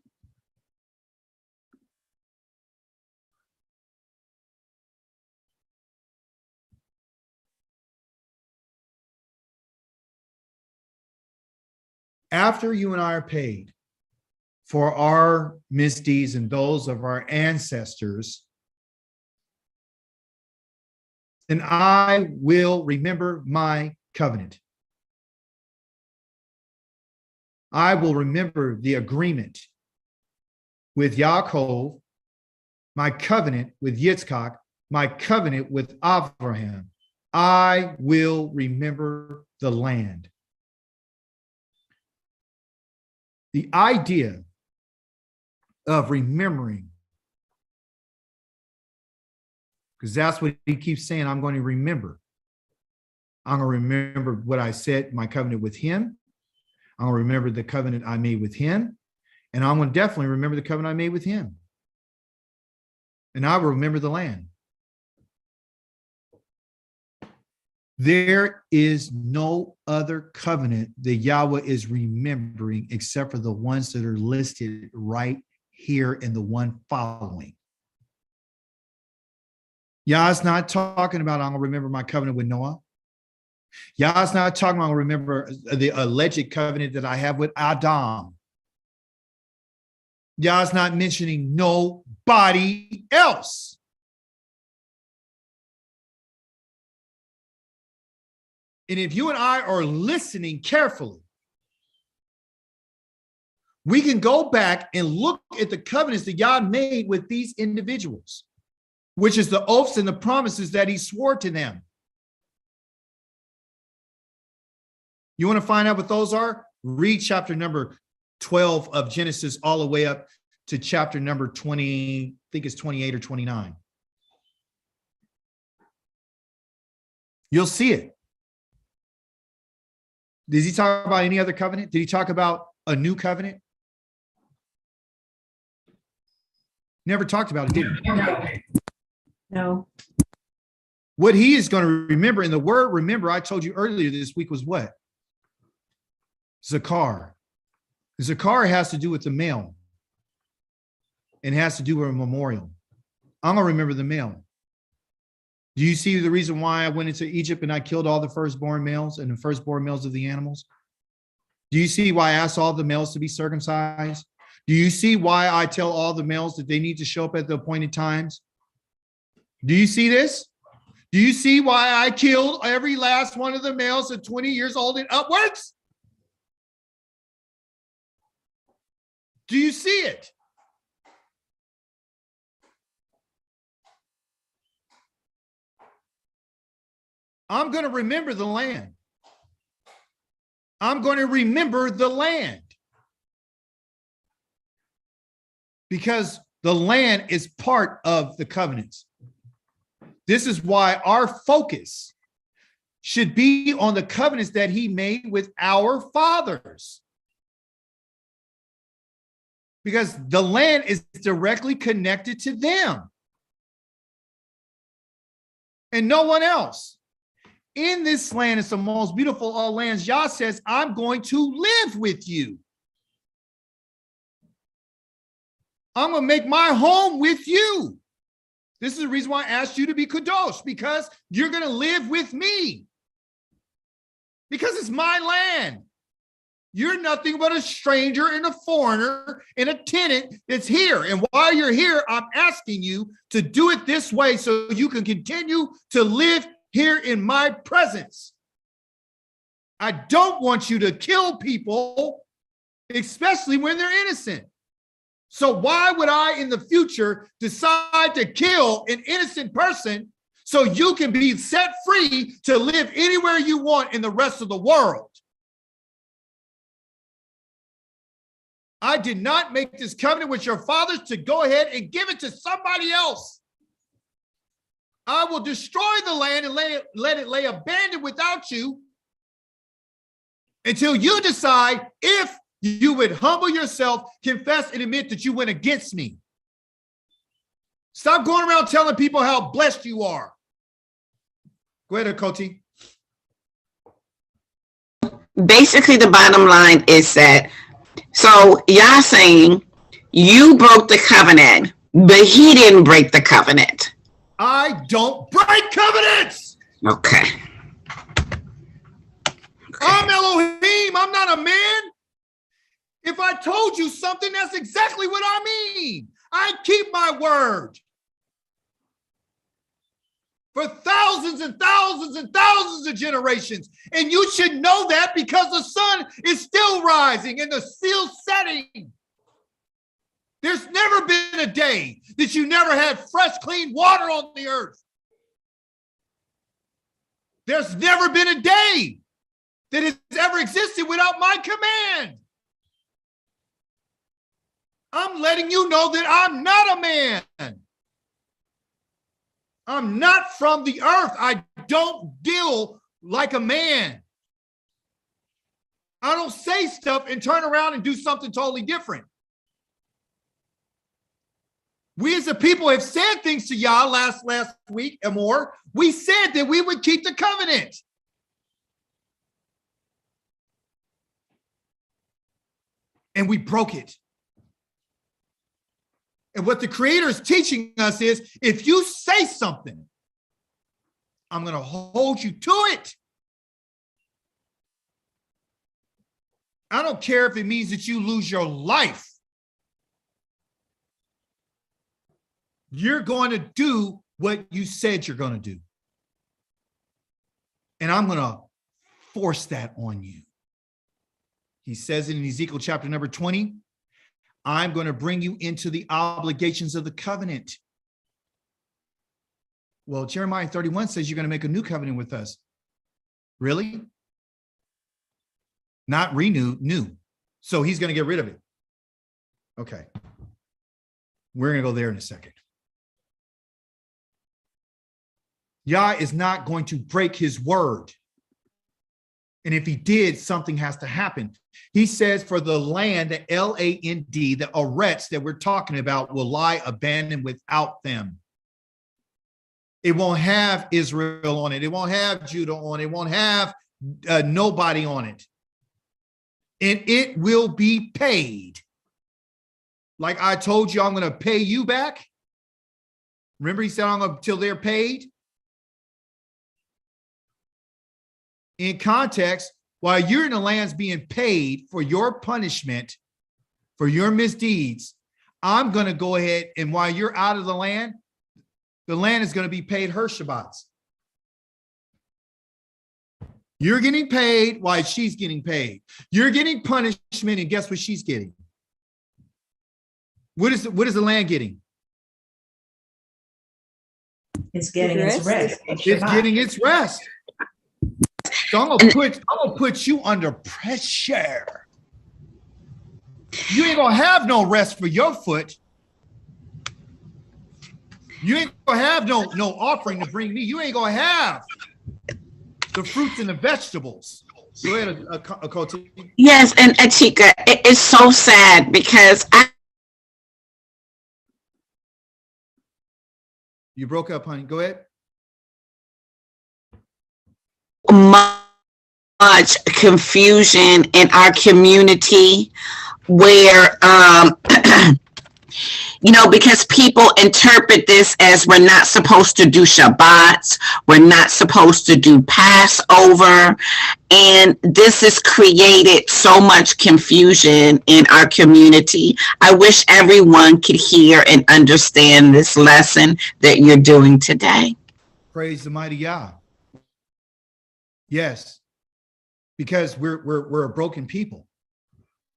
After you and I are paid for our misdeeds and those of our ancestors, then I will remember my covenant. I will remember the agreement with Yaakov, my covenant with Yitzchak, my covenant with Abraham. I will remember the land. The idea of remembering, because that's what he keeps saying, I'm going to remember. I'm going to remember what I said, my covenant with him. I'm going to remember the covenant I made with him. And I'm going to definitely remember the covenant I made with him. And I will remember the land. There is no other covenant that Yahweh is remembering except for the ones that are listed right here in the one following. Yah's not talking about, I'm going to remember my covenant with Noah. Yah's not talking about, I'm going to remember the alleged covenant that I have with Adam. Yah's not mentioning nobody else. And if you and I are listening carefully, we can go back and look at the covenants that Yah made with these individuals, which is the oaths and the promises that he swore to them. You want to find out what those are? Read chapter number 12 of Genesis all the way up to chapter number 20, I think it's 28 or 29. You'll see it. Does he talk about any other covenant? Did he talk about a new covenant? Never talked about it, did he? No. What he is going to remember, and the word remember, I told you earlier this week, was what? Zakar. Zakar has to do with the male. And has to do with a memorial. I'm going to remember the male. Do you see the reason why I went into Egypt and I killed all the firstborn males and the firstborn males of the animals? Do you see why I asked all the males to be circumcised? Do you see why I tell all the males that they need to show up at the appointed times? Do you see this? Do you see why I killed every last one of the males at 20 years old and upwards? Do you see it? I'm going to remember the land. I'm going to remember the land. Because the land is part of the covenants. This is why our focus should be on the covenants that he made with our fathers. Because the land is directly connected to them. And no one else. In this land, it's the most beautiful of all lands. Yah says, I'm going to live with you. I'm going to make my home with you. This is the reason why I asked you to be Kadosh, because you're going to live with me. Because it's my land. You're nothing but a stranger and a foreigner and a tenant that's here. And while you're here, I'm asking you to do it this way so you can continue to live here in my presence. I don't want you to kill people, especially when they're innocent. So why would I in the future decide to kill an innocent person so you can be set free to live anywhere you want in the rest of the world? I did not make this covenant with your fathers to go ahead and give it to somebody else. I will destroy the land and let it lay abandoned without you until you decide if you would humble yourself, confess, and admit that you went against me. Stop going around telling people how blessed you are. Go ahead, Koti. Basically, the bottom line is that, so y'all saying you broke the covenant, but he didn't break the covenant. I don't break covenants. Okay. I'm Elohim. I'm not a man. If I told you something, that's exactly what I mean. I keep my word. For thousands and thousands and thousands of generations. And you should know that because the sun is still rising and the still setting. There's never been a day that you never had fresh, clean water on the earth. There's never been a day that has ever existed without my command. I'm letting you know that I'm not a man. I'm not from the earth. I don't deal like a man. I don't say stuff and turn around and do something totally different. We as a people have said things to y'all last week and more. We said that we would keep the covenant. And we broke it. And what the Creator is teaching us is, if you say something, I'm going to hold you to it. I don't care if it means that you lose your life. You're going to do what you said you're going to do. And I'm going to force that on you. He says it in Ezekiel chapter number 20, I'm going to bring you into the obligations of the covenant. Well, Jeremiah 31 says you're going to make a new covenant with us. Really? Not renewed, new. So he's going to get rid of it. Okay. We're going to go there in a second. Yah is not going to break his word. And if he did, something has to happen. He says for the land, the L-A-N-D, the Arets that we're talking about will lie abandoned without them. It won't have Israel on it. It won't have Judah on it. It won't have nobody on it. And it will be paid. Like I told you, I'm going to pay you back. Remember, he said, I'm going to till they're paid. In context, while you're in the lands being paid for your punishment, for your misdeeds, I'm going to go ahead and while you're out of the land is going to be paid her Shabbats. You're getting paid while she's getting paid. You're getting punishment, and guess what she's getting? What is the land getting? It's getting its rest. It's getting its rest. So I'm gonna put you under pressure. You ain't gonna have no rest for your foot. You ain't gonna have no offering to bring me. You ain't gonna have the fruits and the vegetables. Go ahead, Akoti. Yes, and Achika, it is so sad because You broke up, honey. Go ahead. much confusion in our community where because people interpret this as we're not supposed to do Shabbats, we're not supposed to do Passover, and this has created so much confusion in our community. I wish everyone could hear and understand this lesson that you're doing today. Praise the mighty Yah. Yes, because we're a broken people.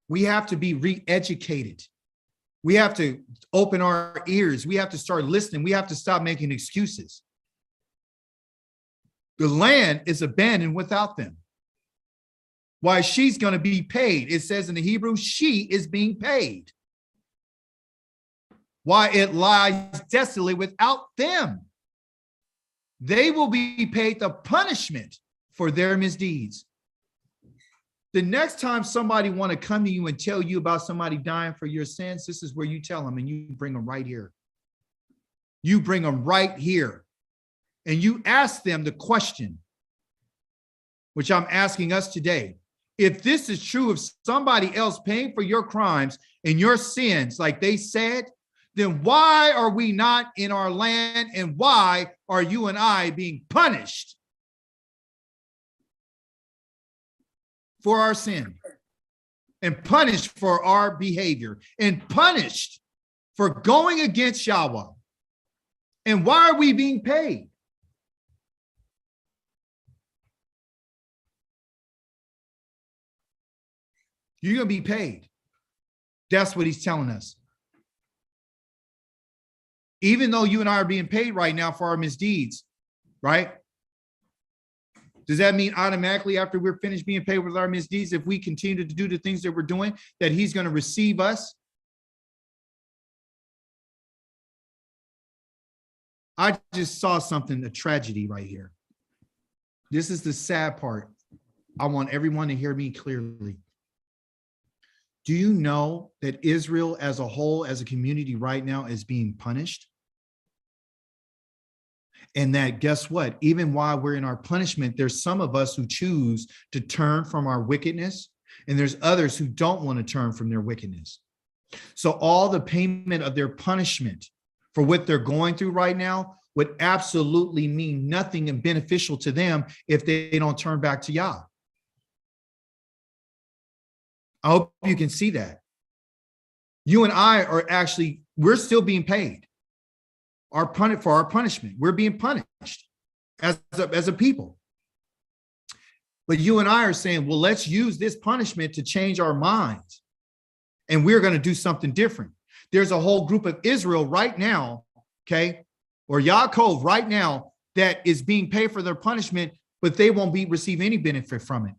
We have to be re-educated. We have to open our ears. We have to start listening. We have to stop making excuses. The land is abandoned without them. Why she's going to be paid. It says in the Hebrew, she is being paid. Why it lies desolate without them. They will be paid the punishment for their misdeeds. The next time somebody want to come to you and tell you about somebody dying for your sins, this is where you tell them and you bring them right here. You bring them right here. And you ask them the question, which I'm asking us today. If this is true of somebody else paying for your crimes and your sins, like they said, then why are we not in our land, and why are you and I being punished for our sin, and punished for our behavior, and punished for going against Yahweh? And why are we being paid? You're going to be paid. That's what he's telling us. Even though you and I are being paid right now for our misdeeds, right? Does that mean automatically after we're finished being paid with our misdeeds, if we continue to do the things that we're doing, that he's going to receive us? I just saw something, a tragedy right here. This is the sad part. I want everyone to hear me clearly. Do you know that Israel as a whole, as a community right now is being punished? And that guess what? Even while we're in our punishment, there's some of us who choose to turn from our wickedness, and there's others who don't want to turn from their wickedness. So all the payment of their punishment for what they're going through right now would absolutely mean nothing and beneficial to them if they don't turn back to Yah. I hope you can see that. You and I are actually, we're still being paid for our punishment. We're being punished as a people. But you and I are saying, well, let's use this punishment to change our minds. And we're going to do something different. There's a whole group of Israel right now, okay, or Yaakov right now that is being paid for their punishment, but they won't receive any benefit from it.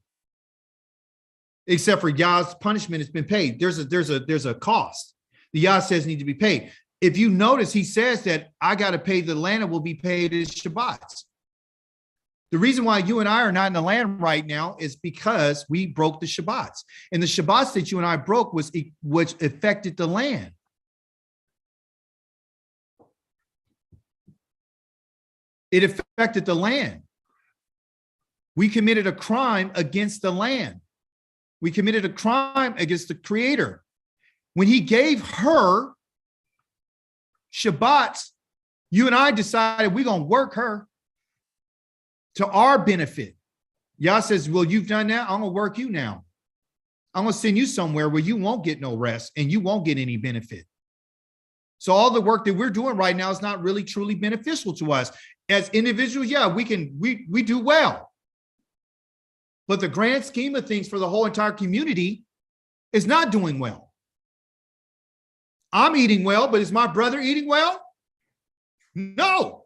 Except for Yah's punishment has been paid. There's a cost. The Yah says need to be paid. If you notice, he says that I got to pay the land that will be paid as Shabbats. The reason why you and I are not in the land right now is because we broke the Shabbats. And the Shabbats that you and I broke which affected the land. It affected the land. We committed a crime against the land. We committed a crime against the Creator. When he gave her Shabbats, you and I decided we're going to work her to our benefit. Yah says, well, you've done that. I'm going to work you now. I'm going to send you somewhere where you won't get no rest and you won't get any benefit. So all the work that we're doing right now is not really truly beneficial to us. As individuals, yeah, we do well. But the grand scheme of things for the whole entire community is not doing well. I'm eating well, but is my brother eating well? No.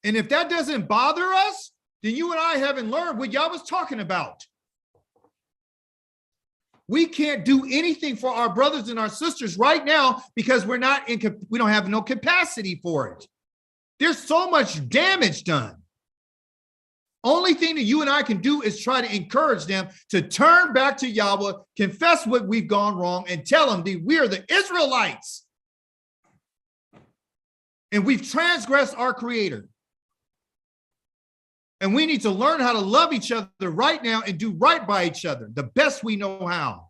And if that doesn't bother us, then you and I haven't learned what y'all was talking about. We can't do anything for our brothers and our sisters right now because we don't have no capacity for it. There's so much damage done. Only thing that you and I can do is try to encourage them to turn back to Yahweh, confess what we've gone wrong, and tell them that we are the Israelites. And we've transgressed our Creator. And we need to learn how to love each other right now and do right by each other, the best we know how.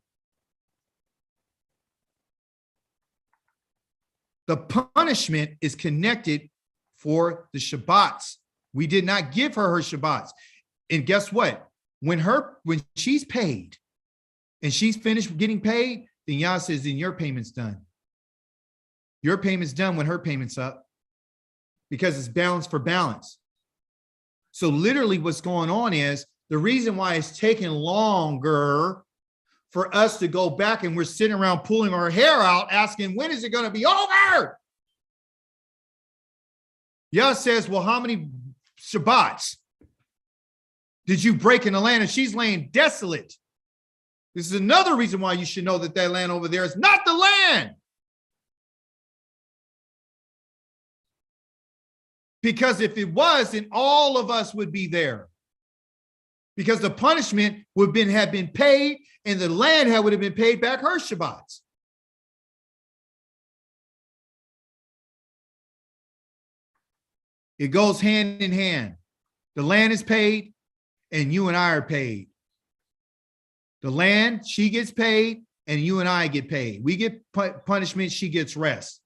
The punishment is connected for the Shabbats. We did not give her Shabbats. And guess what? When she's paid and she's finished getting paid, then Yah says, then your payment's done. Your payment's done when her payment's up because it's balance for balance. So literally what's going on is the reason why it's taking longer for us to go back and we're sitting around pulling our hair out asking, when is it going to be over? Yah says, well, how many Shabbats did you break in the land? And she's laying desolate. This is another reason why you should know that that land over there is not the land. Because if it was, then all of us would be there. Because the punishment would have been paid and the land would have been paid back her Shabbats. It goes hand in hand. The land is paid and you and I are paid. The land, she gets paid and you and I get paid. We get punishment, she gets rest.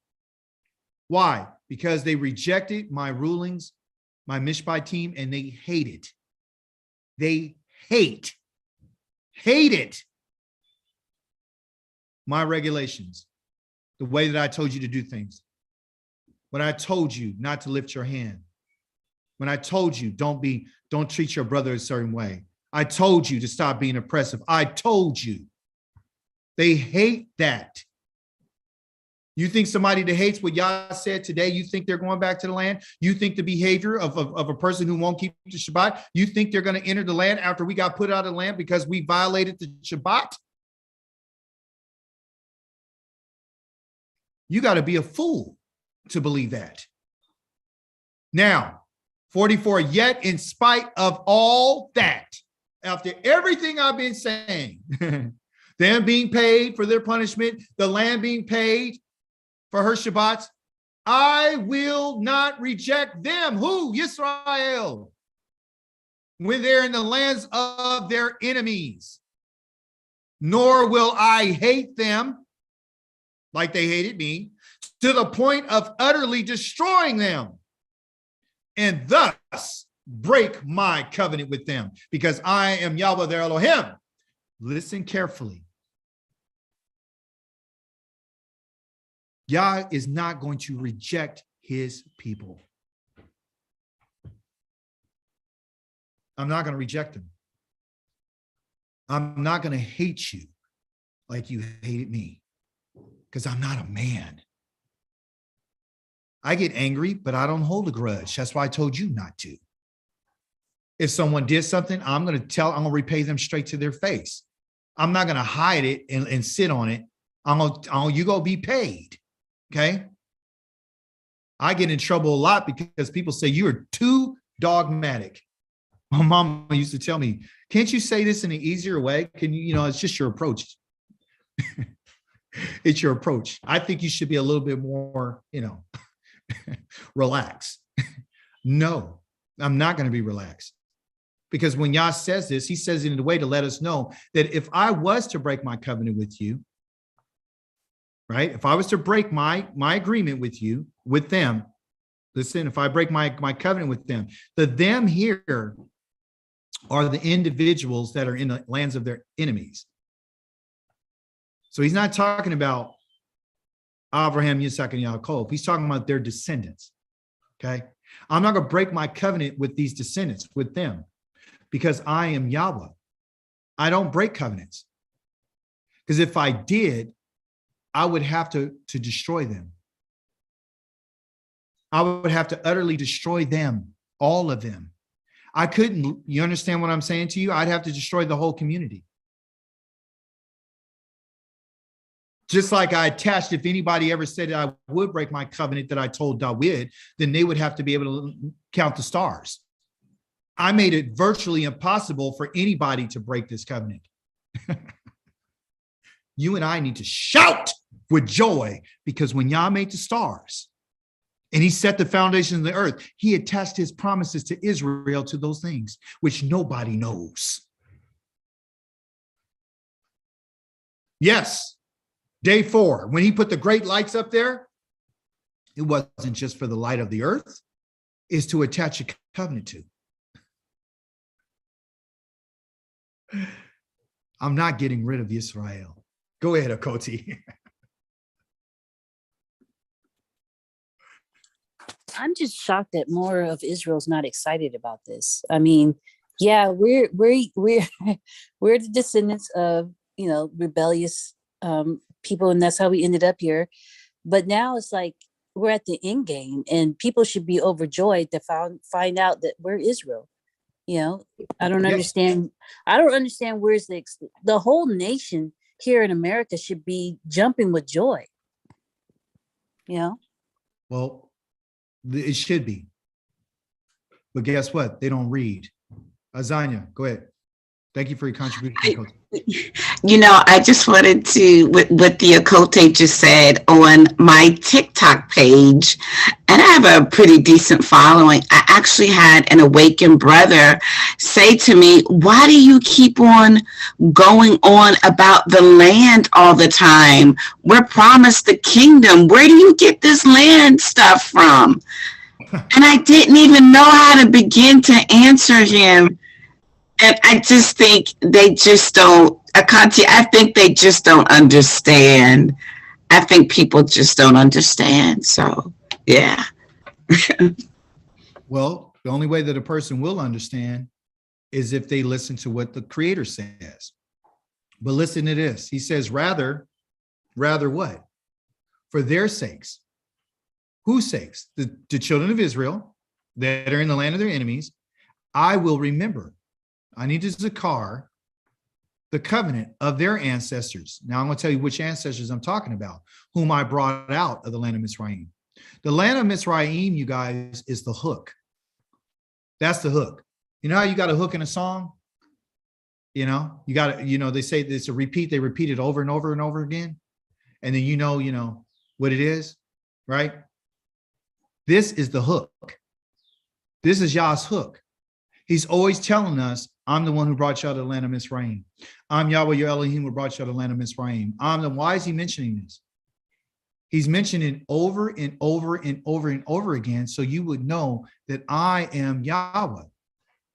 Why? Because they rejected my rulings, my Mishpat team, and they hate it. They hate it. My regulations, the way that I told you to do things. When I told you not to lift your hand. When I told you don't treat your brother a certain way. I told you to stop being oppressive. I told you. They hate that. You think somebody that hates what Yah said today, you think they're going back to the land? You think the behavior of a person who won't keep the Shabbat, you think they're going to enter the land after we got put out of the land because we violated the Shabbat? You got to be a fool to believe that. Now, 44, yet in spite of all that, after everything I've been saying, them being paid for their punishment, the land being paid for her Shabbats, I will not reject them. Who? Yisrael. When they're in the lands of their enemies. Nor will I hate them like they hated me, to the point of utterly destroying them, and thus break my covenant with them, because I am Yahweh their Elohim. Listen carefully. Yah is not going to reject his people. I'm not going to reject them. I'm not going to hate you like you hated me, because I'm not a man. I get angry, but I don't hold a grudge. That's why I told you not to. If someone did something, I'm going to repay them straight to their face. I'm not going to hide it and sit on it. You go be paid. Okay. I get in trouble a lot because people say you are too dogmatic. My mom used to tell me, can't you say this in an easier way? Can you, it's just your approach. It's your approach. I think you should be a little bit more, relaxed. No, I'm not going to be relaxed. Because when Yah says this, he says it in a way to let us know that if I was to break my covenant with you, right? If I was to break my agreement with you, with them, listen, if I break my covenant with them, the them here are the individuals that are in the lands of their enemies. So he's not talking about Abraham, Yitzhak, and Yaakov. He's talking about their descendants. Okay. I'm not going to break my covenant with these descendants, with them, because I am Yahweh. I don't break covenants. Because if I did, I would have to destroy them. I would have to utterly destroy them, all of them. I couldn't, you understand what I'm saying to you? I'd have to destroy the whole community. Just like I attached, if anybody ever said I would break my covenant that I told David, then they would have to be able to count the stars. I made it virtually impossible for anybody to break this covenant. You and I need to shout with joy, because when Yah made the stars and he set the foundation of the earth, he attached his promises to Israel to those things, which nobody knows. Yes. Day 4, when he put the great lights up there, it wasn't just for the light of the earth, it's to attach a covenant to. I'm not getting rid of Israel. Go ahead, Akoti. I'm just shocked that more of Israel's not excited about this. I mean, yeah, we're we're the descendants of, rebellious people, and that's how we ended up here. But now it's like we're at the end game, and people should be overjoyed to find out that we're Israel. I don't understand. I don't understand where's the whole nation here in America should be jumping with joy. Well, it should be. But guess what? They don't read. Azania, go ahead. Thank you for your contribution. I just wanted to, what the Okote just said on my TikTok page, and I have a pretty decent following. I actually had an awakened brother say to me, why do you keep on going on about the land all the time? We're promised the kingdom. Where do you get this land stuff from? And I didn't even know how to begin to answer him. And I just think they just don't, Akanti, I think they just don't understand. I think people just don't understand. So, yeah. Well, the only way that a person will understand is if they listen to what the Creator says. But listen to this. He says, rather what? For their sakes. Whose sakes? The children of Israel that are in the land of their enemies. I will remember. I need to Zakar, the covenant of their ancestors. Now I'm going to tell you which ancestors I'm talking about, whom I brought out of the land of Mizraim. The land of Mizraim, you guys, is the hook. That's the hook. You know how you got a hook in a song? You know, you got to, they say it's a repeat. They repeat it over and over and over again. And then you know what it is, right? This is the hook. This is Yah's hook. He's always telling us, I'm the one who brought you out of the land of Mizraim. I'm Yahweh, your Elohim, who brought you out of the land of Mizraim. Why is he mentioning this? He's mentioning over and over and over and over again, so you would know that I am Yahweh.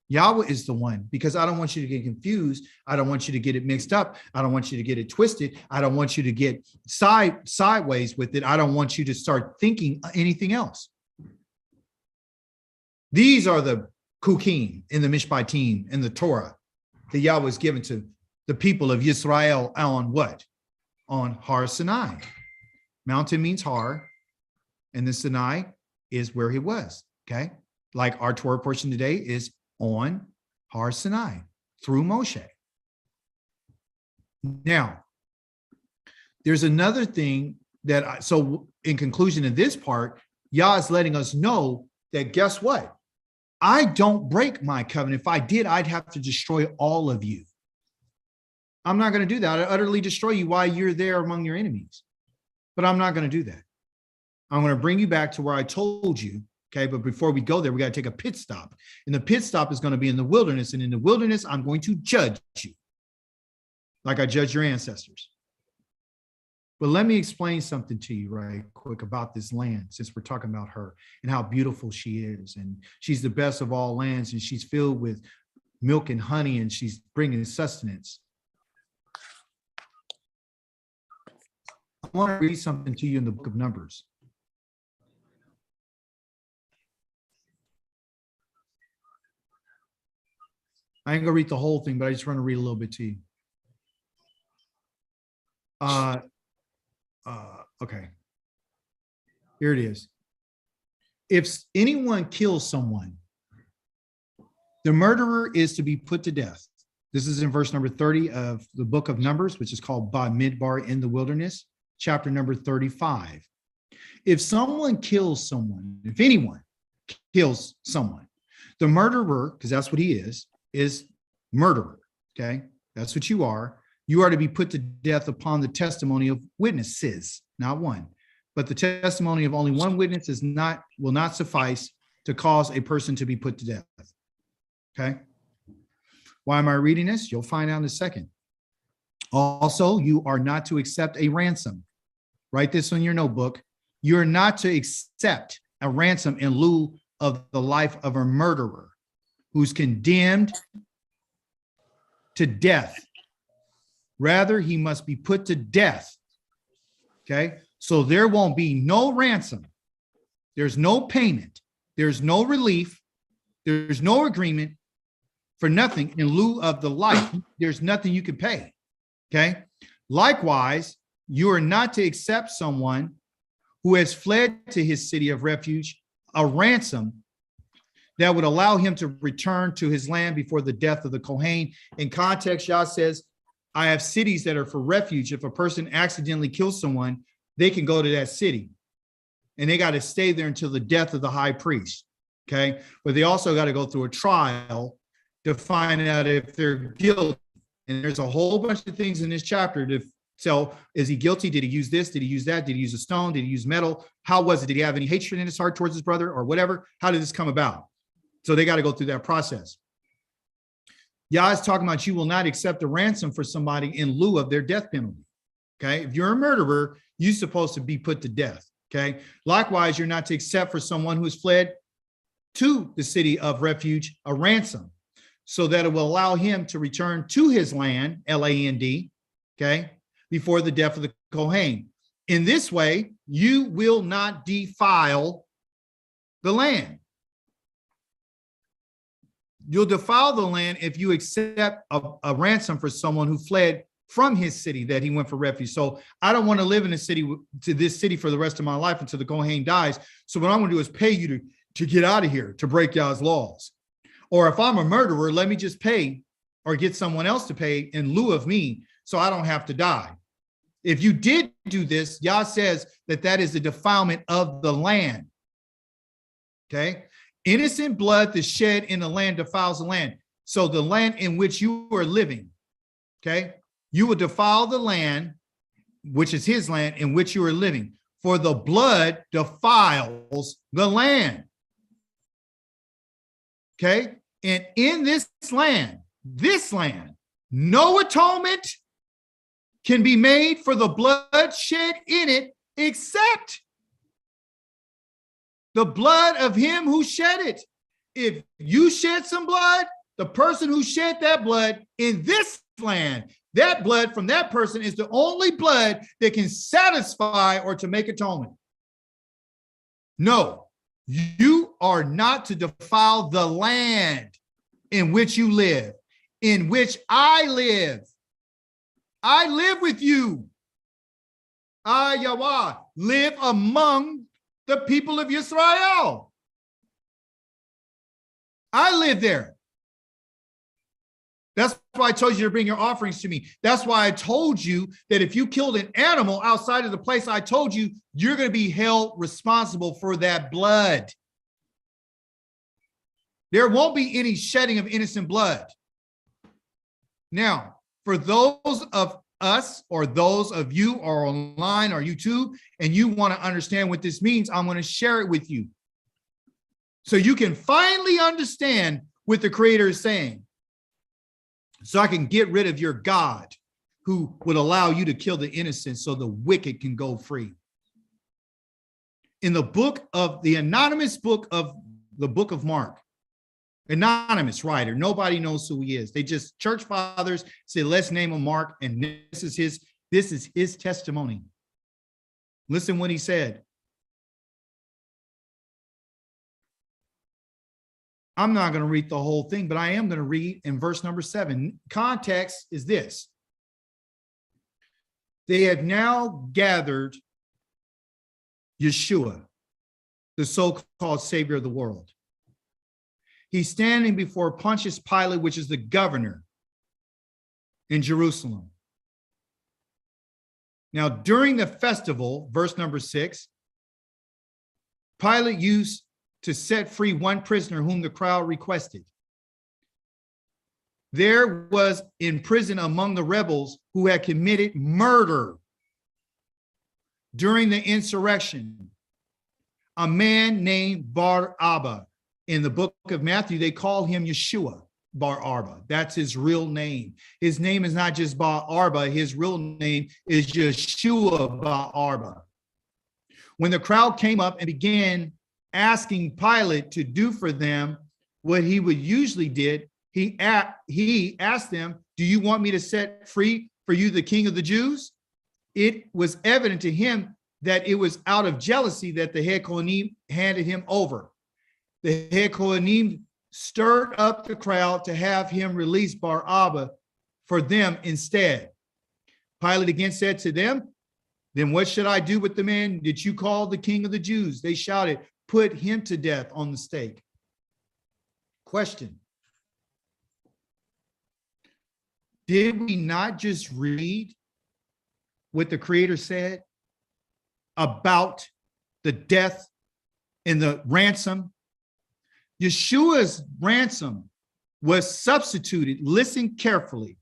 Yahweh is the one, because I don't want you to get confused. I don't want you to get it mixed up. I don't want you to get it twisted. I don't want you to get sideways with it. I don't want you to start thinking anything else. These are the Kukim in the Mishpatim in the Torah that Yahweh was given to the people of Israel on what? On Har Sinai. Mountain means Har, and the Sinai is where he was, okay? Like our Torah portion today is on Har Sinai through Moshe. Now, there's another thing that, so in conclusion of this part, Yah is letting us know that guess what? I don't break my covenant. If I did, I'd have to destroy all of you. I'm not going to do that. I utterly destroy you while you're there among your enemies. But I'm not going to do that. I'm going to bring you back to where I told you. Okay, but before we go there, we got to take a pit stop. And the pit stop is going to be in the wilderness. And in the wilderness, I'm going to judge you like I judged your ancestors. But let me explain something to you right quick about this land, since we're talking about her and how beautiful she is. And she's the best of all lands, and she's filled with milk and honey, and she's bringing sustenance. I want to read something to you in the book of Numbers. I ain't gonna read the whole thing, but I just want to read a little bit to you. Okay. Here it is. If anyone kills someone, the murderer is to be put to death. This is in verse number 30 of the book of Numbers, which is called Bamidbar in the wilderness, chapter number 35. If someone kills someone, if anyone kills someone, the murderer, because that's what he is murderer. Okay. That's what you are. You are to be put to death upon the testimony of witnesses, not one, but the testimony of only one witness will not suffice to cause a person to be put to death. Okay. Why am I reading this? You'll find out in a second. Also, you are not to accept a ransom. Write this on your notebook. You're not to accept a ransom in lieu of the life of a murderer who's condemned to death. Rather, he must be put to death. Okay, so there won't be no ransom. There's no payment. There's no relief. There's no agreement for nothing in lieu of the life. There's nothing you can pay. Okay, likewise, you are not to accept someone who has fled to his city of refuge a ransom that would allow him to return to his land before the death of the Kohen. In context, Yah says, I have cities that are for refuge. If a person accidentally kills someone, they can go to that city and they got to stay there until the death of the high priest. Okay. But they also got to go through a trial to find out if they're guilty. And there's a whole bunch of things in this chapter to tell, is he guilty? Did he use this? Did he use that? Did he use a stone? Did he use metal? How was it? Did he have any hatred in his heart towards his brother or whatever? How did this come about? So they got to go through that process. Yah is talking about you will not accept a ransom for somebody in lieu of their death penalty. Okay. If you're a murderer, you're supposed to be put to death. Okay. Likewise, you're not to accept for someone who has fled to the city of refuge a ransom so that it will allow him to return to his land, L-A-N-D, okay, before the death of the Kohen. In this way, you will not defile the land. You'll defile the land if you accept a ransom for someone who fled from his city that he went for refuge. So I don't want to live in a city to this city for the rest of my life until the Kohen dies. So what I'm going to do is pay you to get out of here, to break Yah's laws. Or if I'm a murderer, let me just pay or get someone else to pay in lieu of me so I don't have to die. If you did do this, Yah says that that is the defilement of the land. Okay. Innocent blood that's shed in the land defiles the land. So the land in which you are living, okay, you will defile the land, which is his land in which you are living. For the blood defiles the land. Okay, and in this land, no atonement can be made for the blood shed in it except the blood of him who shed it. If you shed some blood, the person who shed that blood in this land, that blood from that person is the only blood that can satisfy or to make atonement. No, you are not to defile the land in which you live, in which I live. I live with you. I, Yahweh, live among the people of Israel. I live there. That's why I told you to bring your offerings to me. That's why I told you that if you killed an animal outside of the place I told you, you're going to be held responsible for that blood. There won't be any shedding of innocent blood. Now, for those of us or those of you or online or YouTube, and you want to understand what this means, I'm going to share it with you. So you can finally understand what the Creator is saying. So I can get rid of your God who would allow you to kill the innocent so the wicked can go free. In the book of the anonymous book of the book of Mark, anonymous writer, nobody knows who he is. They just, church fathers say, let's name him Mark, and this is his testimony. Listen what he said. I'm not going to read the whole thing, but I am going to read in verse number 7. Context is this. They have now gathered Yeshua, the so-called Savior of the world. He's standing before Pontius Pilate, which is the governor in Jerusalem. Now, during the festival, verse number 6, Pilate used to set free one prisoner whom the crowd requested. There was in prison among the rebels who had committed murder during the insurrection a man named Bar Abba. In the book of Matthew, they call him Yeshua Bar Arba. That's his real name. His name is not just Bar Arba. His real name is Yeshua Bar Arba. When the crowd came up and began asking Pilate to do for them what he would usually did, he asked them, do you want me to set free for you the king of the Jews? It was evident to him that it was out of jealousy that the head Kohanim handed him over. The head Kohanim stirred up the crowd to have him release Bar Abba for them instead. Pilate again said to them, then what should I do with the man that you call the king of the Jews? They shouted, put him to death on the stake. Question. Did we not just read what the Creator said about the death and the ransom? Yeshua's ransom was substituted, listen carefully.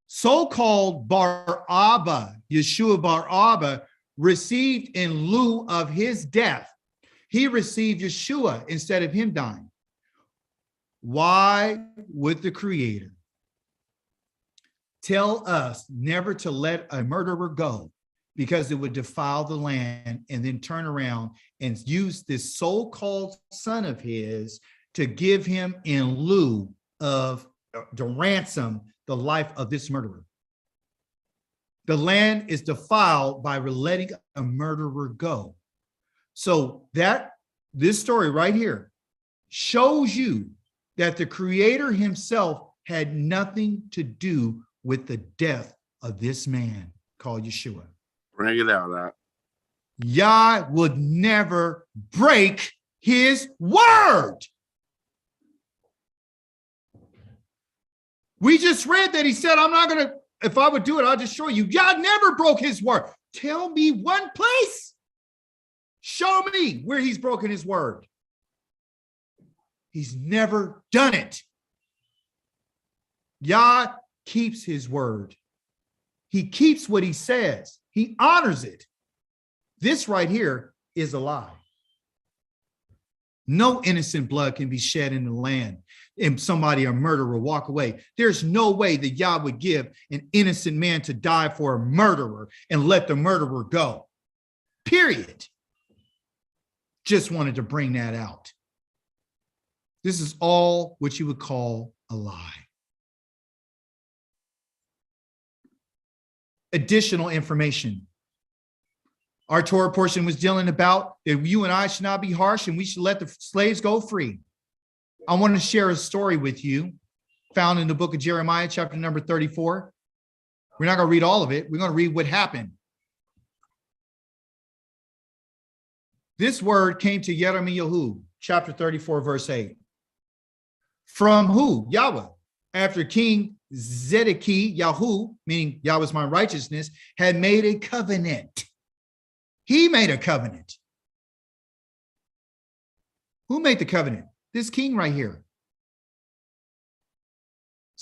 So-called Bar Abba, Yeshua Bar Abba, received in lieu of his death. He received Yeshua instead of him dying. Why would the Creator tell us never to let a murderer go? Because it would defile the land, and then turn around and use this so-called son of his to give him in lieu of the ransom, the life of this murderer. The land is defiled by letting a murderer go. So this story right here shows you that the Creator himself had nothing to do with the death of this man called Yeshua. Bring it out. Yah would never break his word. We just read that he said, I'm not going to, if I would do it, I'll destroy you. Yah never broke his word. Tell me one place. Show me where he's broken his word. He's never done it. Yah keeps his word. He keeps what he says. He honors it. This right here is a lie. No innocent blood can be shed in the land and somebody, a murderer, walk away. There's no way that Yah would give an innocent man to die for a murderer and let the murderer go. Period. Just wanted to bring that out. This is all what you would call a lie. Additional information. Our Torah portion was dealing about that you and I should not be harsh and we should let the slaves go free. I want to share a story with you found in the book of Jeremiah, chapter number 34. We're not going to read all of it. We're going to read what happened. This word came to Yirmiyahu, chapter 34, verse 8. From who? Yahweh. After King Zedekiah, Yahu, meaning Yahweh is my righteousness, had made a covenant. He made a covenant. Who made the covenant? This king right here.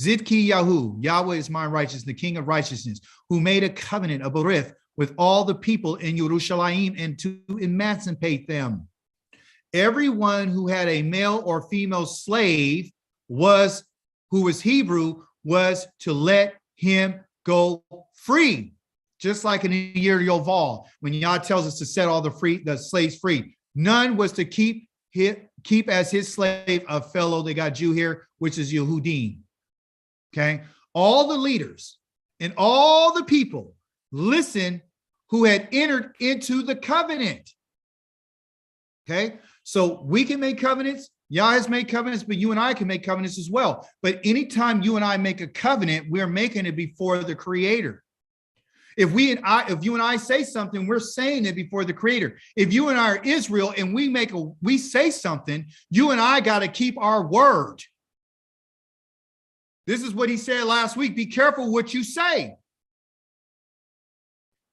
Zidkiyahu, Yahweh is my righteousness, the king of righteousness, who made a covenant of Berith with all the people in Yerushalayim and to emancipate them. Everyone who had a male or female slave who was Hebrew was to let him go free. Just like in the year Yoval, when Yah tells us to set all the slaves free, none was to keep as his slave a fellow, they got Jew here, which is Yehudim. Okay. All the leaders and all the people listen who had entered into the covenant. Okay. So we can make covenants. Yah has made covenants, but you and I can make covenants as well. But anytime you and I make a covenant, we're making it before the Creator. If you and I say something, we're saying it before the Creator. If you and I are Israel and we say something, you and I got to keep our word. This is what he said last week. Be careful what you say.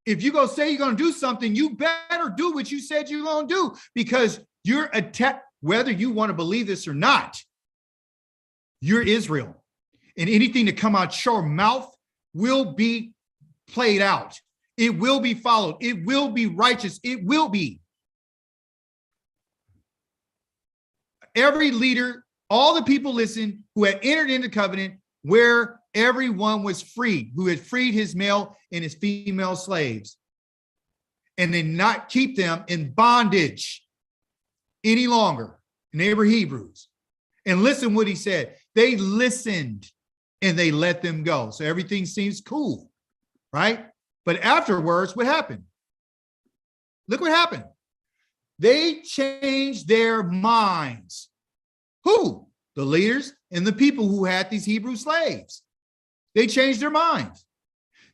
If you go say you're going to do something, you better do what you said you're going to do, because you're whether you want to believe this or not, you're Israel. And anything that come out your mouth will be played out. It will be followed. It will be righteous. It will be. Every leader, all the people listen who had entered into covenant where everyone was free, who had freed his male and his female slaves, and then not keep them in bondage any longer. And they were Hebrews. And listen what he said. They listened and they let them go. So everything seems cool. Right? But afterwards, what happened? Look what happened. They changed their minds. Who? The leaders and the people who had these Hebrew slaves. They changed their minds.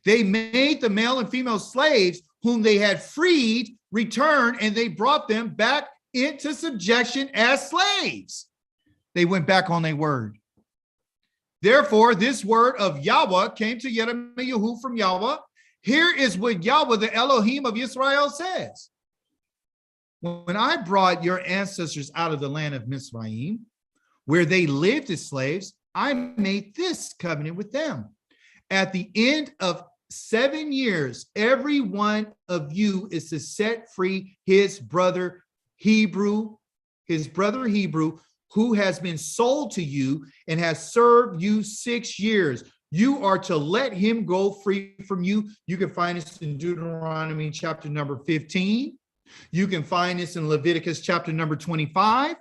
They made the male and female slaves whom they had freed return, and they brought them back into subjection as slaves. They went back on their word. Therefore, this word of Yahweh came to Yirmiyahu from Yahweh. Here is what Yahweh, the Elohim of Israel, says. When I brought your ancestors out of the land of Mizraim, where they lived as slaves, I made this covenant with them. At the end of 7 years, every one of you is to set free his brother Hebrew, who has been sold to you and has served you 6 years. You are to let him go free from you. You can find this in Deuteronomy chapter number 15. You can find this in Leviticus chapter number 25.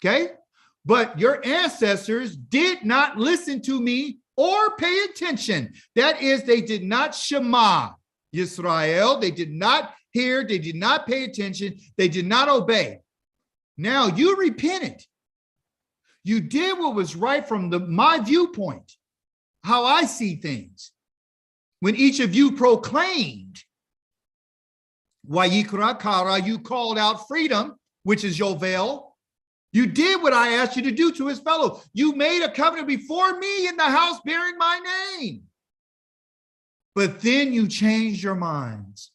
Okay. But your ancestors did not listen to me or pay attention. That is, they did not shema Yisrael. They did not hear. They did not pay attention. They did not obey. Now you repented. You did what was right from my viewpoint, how I see things. When each of you proclaimed, Wayikra Kara, you called out freedom, which is Yovel. You did what I asked you to do to his fellow. You made a covenant before me in the house bearing my name. But then you changed your minds.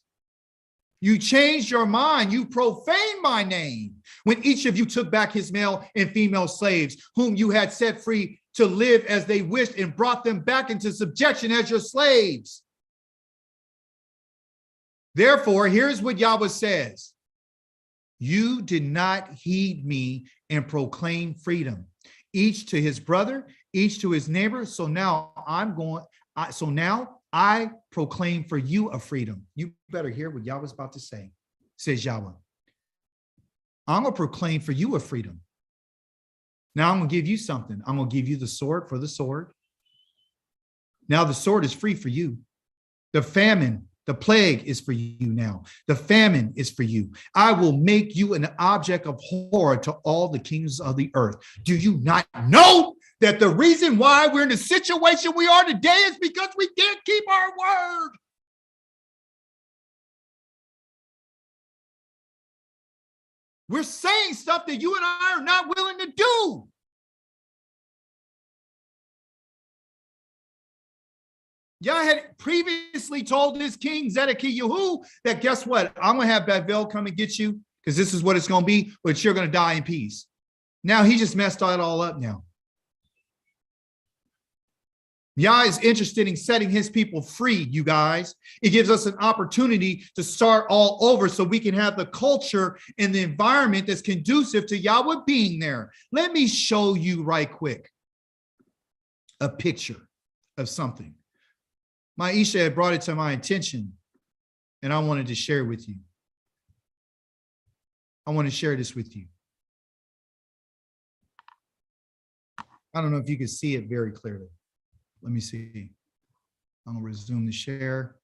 You changed your mind. You profaned my name. when each of you took back his male and female slaves, whom you had set free to live as they wished, and brought them back into subjection as your slaves. Therefore, here's what Yahweh says. You did not heed me and proclaim freedom, each to his brother, each to his neighbor. So now I proclaim for you a freedom. You better hear what Yahweh's about to say, says Yahweh. I'm going to proclaim for you a freedom. Now I'm going to give you something. I'm going to give you the sword for the sword. Now the sword is free for you. The famine, the plague is for you now. The famine is for you. I will make you an object of horror to all the kings of the earth. Do you not know that the reason why we're in the situation we are today is because we can't keep our word? We're saying stuff that you and I are not willing to do. Yah had previously told this king Zedekiah that guess what? I'm going to have Bavel come and get you because this is what it's going to be, but you're going to die in peace. Now he just messed that all up now. Yah is interested in setting his people free, you guys. It gives us an opportunity to start all over so we can have the culture and the environment that's conducive to Yahweh being there. Let me show you right quick a picture of something. Maisha had brought it to my attention, and I wanted to share with you. I want to share this with you. I don't know if you can see it very clearly. Let me see. I'm going to resume the share.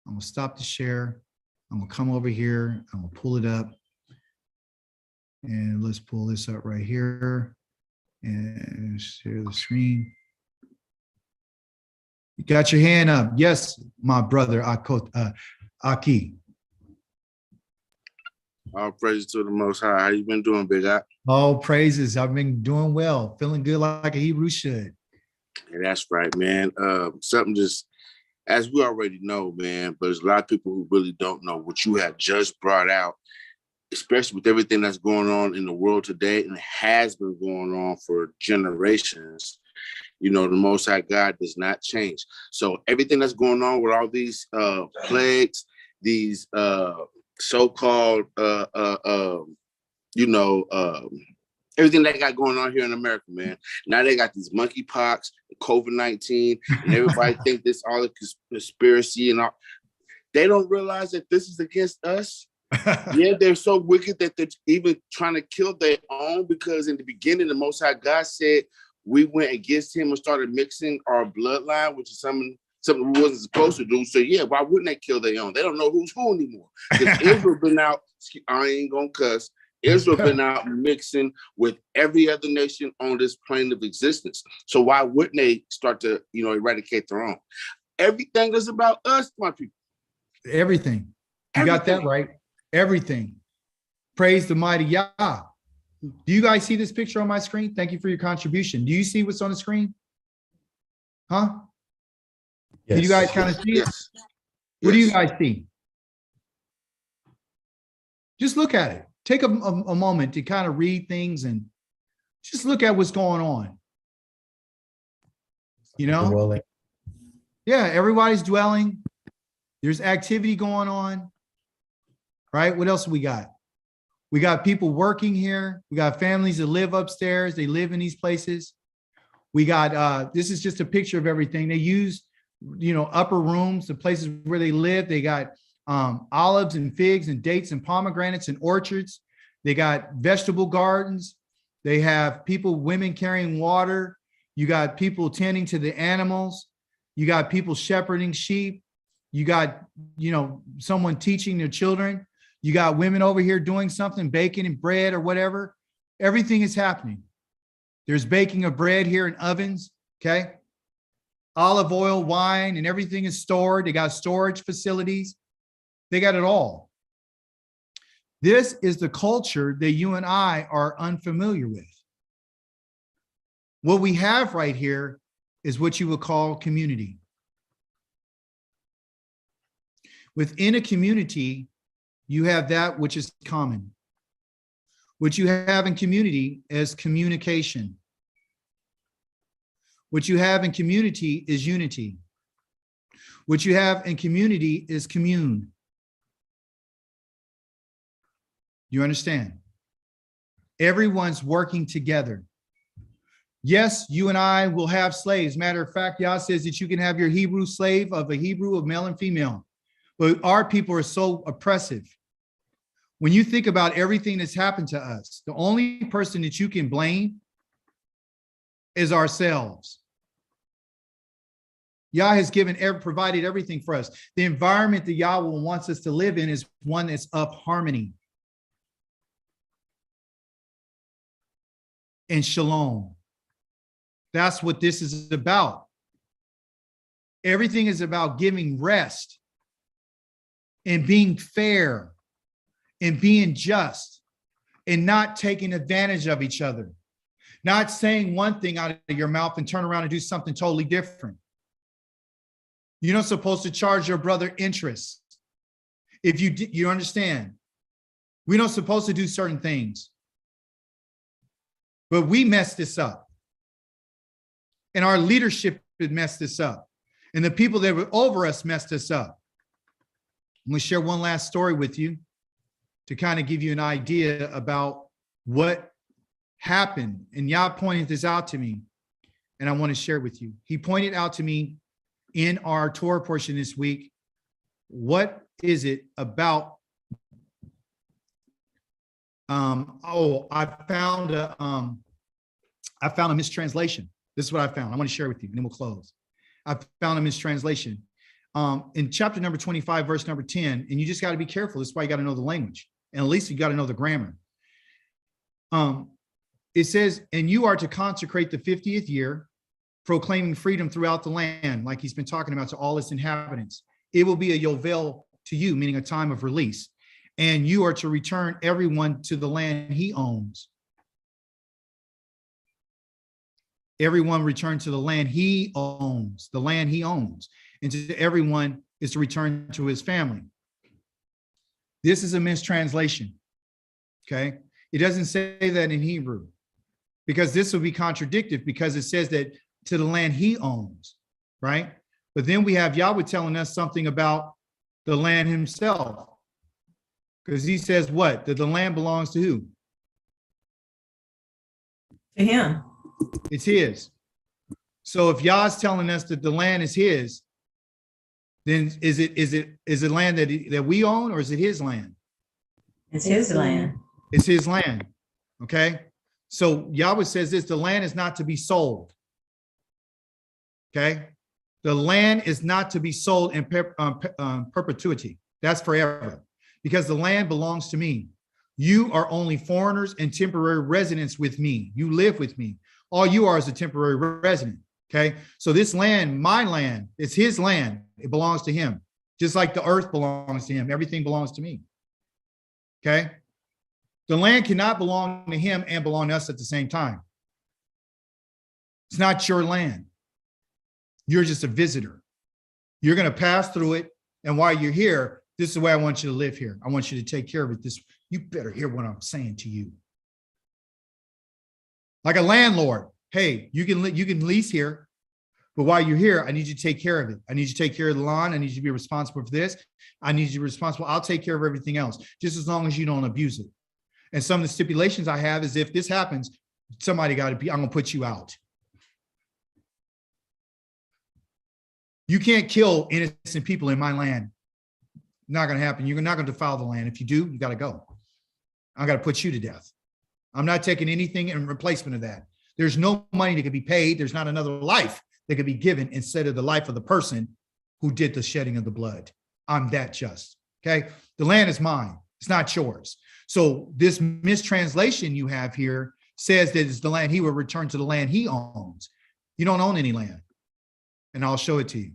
I'm going to stop the share. I'm going to come over here. I'm going to pull it up. And let's pull this up right here and share the screen. You got your hand up. Yes, my brother, Aki. All praise to the Most High. How you been doing, Big Eye? All praises. I've been doing well, feeling good like a Hebrew should. Yeah, that's right, man. Something just, as we already know, man, but there's a lot of people who really don't know what you have just brought out, especially with everything that's going on in the world today and has been going on for generations. You know, the Most High God does not change. So everything that's going on with all these plagues, these so-called, everything they got going on here in America, man. Now they got these monkeypox, COVID-19, and everybody think this all a conspiracy and all. They don't realize that this is against us. Yeah, they're so wicked that they're even trying to kill their own, because in the beginning, the Most High God said we went against him and started mixing our bloodline, which is something we wasn't supposed to do. So yeah, why wouldn't they kill their own? They don't know who's who anymore. Because Israel been out, I ain't gonna cuss, Israel been out mixing with every other nation on this plane of existence. So why wouldn't they start to, eradicate their own? Everything is about us, my people. Everything. You got that right. Everything. Praise the mighty Yah. Do you guys see this picture on my screen? Thank you for your contribution. Do you see what's on the screen? Huh? Yes. Do you guys kind of see it? What do you guys see? Just look at it. Take a moment to kind of read things and just look at what's going on. You know? Dwelling. Yeah, everybody's dwelling. There's activity going on. Right? What else we got? We got people working here. We got families that live upstairs. They live in these places. We got, this is just a picture of everything. They use, upper rooms, the places where they live. They got olives and figs and dates and pomegranates and orchards. They got vegetable gardens. They have women carrying water. You got people tending to the animals. You got people shepherding sheep. You got, someone teaching their children. You got women over here doing something, baking and bread or whatever. Everything is happening. There's baking of bread here in ovens, okay? Olive oil, wine, and everything is stored. They got storage facilities. They got it all. This is the culture that you and I are unfamiliar with. What we have right here is what you would call community. Within a community, you have that which is common. What you have in community is communication. What you have in community is unity. What you have in community is commune. You understand? Everyone's working together. Yes, you and I will have slaves. Matter of fact, Yah says that you can have your Hebrew slave of a Hebrew, of male and female. But our people are so oppressive. When you think about everything that's happened to us, the only person that you can blame is ourselves. Yah has provided everything for us. The environment that Yahweh wants us to live in is one that's of harmony and shalom. That's what this is about. Everything is about giving rest and being fair and being just and not taking advantage of each other. Not saying one thing out of your mouth and turn around and do something totally different. You're not supposed to charge your brother interest. If you understand, we're not supposed to do certain things. But we messed this up. And our leadership had messed this up. And the people that were over us messed this up. I'm going to share one last story with you to kind of give you an idea about what happened. And Yah pointed this out to me, and I want to share with you. He pointed out to me in our Torah portion this week, what is it about? I found a mistranslation. This is what I found. I want to share with you, and then we'll close. I found a mistranslation. In chapter number 25, verse number 10, and you just got to be careful. This is why you got to know the language, and at least you got to know the grammar. It says, and you are to consecrate the 50th year, proclaiming freedom throughout the land, like he's been talking about, to all its inhabitants. It will be a yovel to you, meaning a time of release. And you are to return everyone to the land he owns. Everyone return to the land he owns, the land he owns. And to everyone is to return to his family. This is a mistranslation, okay? It doesn't say that in Hebrew, because this would be contradictory, because it says that to the land he owns, right? But then we have Yahweh telling us something about the land himself, because he says what? That the land belongs to who? To him. It's his. So if Yah's telling us that the land is his, then is it land that we own, or is it his land? It's his land. It's his land. Okay. So Yahweh says this: the land is not to be sold. Okay. The land is not to be sold in perpetuity. That's forever, because the land belongs to me. You are only foreigners and temporary residents with me. You live with me. All you are is a temporary resident. Okay. So this land, my land, it's his land. It belongs to him. Just like the earth belongs to him. Everything belongs to me. Okay. The land cannot belong to him and belong to us at the same time. It's not your land. You're just a visitor. You're going to pass through it. And while you're here, this is the way I want you to live here. I want you to take care of it. You better hear what I'm saying to you. Like a landlord. Hey, you can lease here, but while you're here, I need you to take care of it. I need you to take care of the lawn. I need you to be responsible for this. I need you to be responsible. I'll take care of everything else, just as long as you don't abuse it. And some of the stipulations I have is if this happens, I'm going to put you out. You can't kill innocent people in my land. Not going to happen. You're not going to defile the land. If you do, you got to go. I got to put you to death. I'm not taking anything in replacement of that. There's no money that could be paid. There's not another life that could be given instead of the life of the person who did the shedding of the blood. I'm that just. Okay. The land is mine. It's not yours. So this mistranslation you have here says that it's the land he will return to the land he owns. You don't own any land. And I'll show it to you.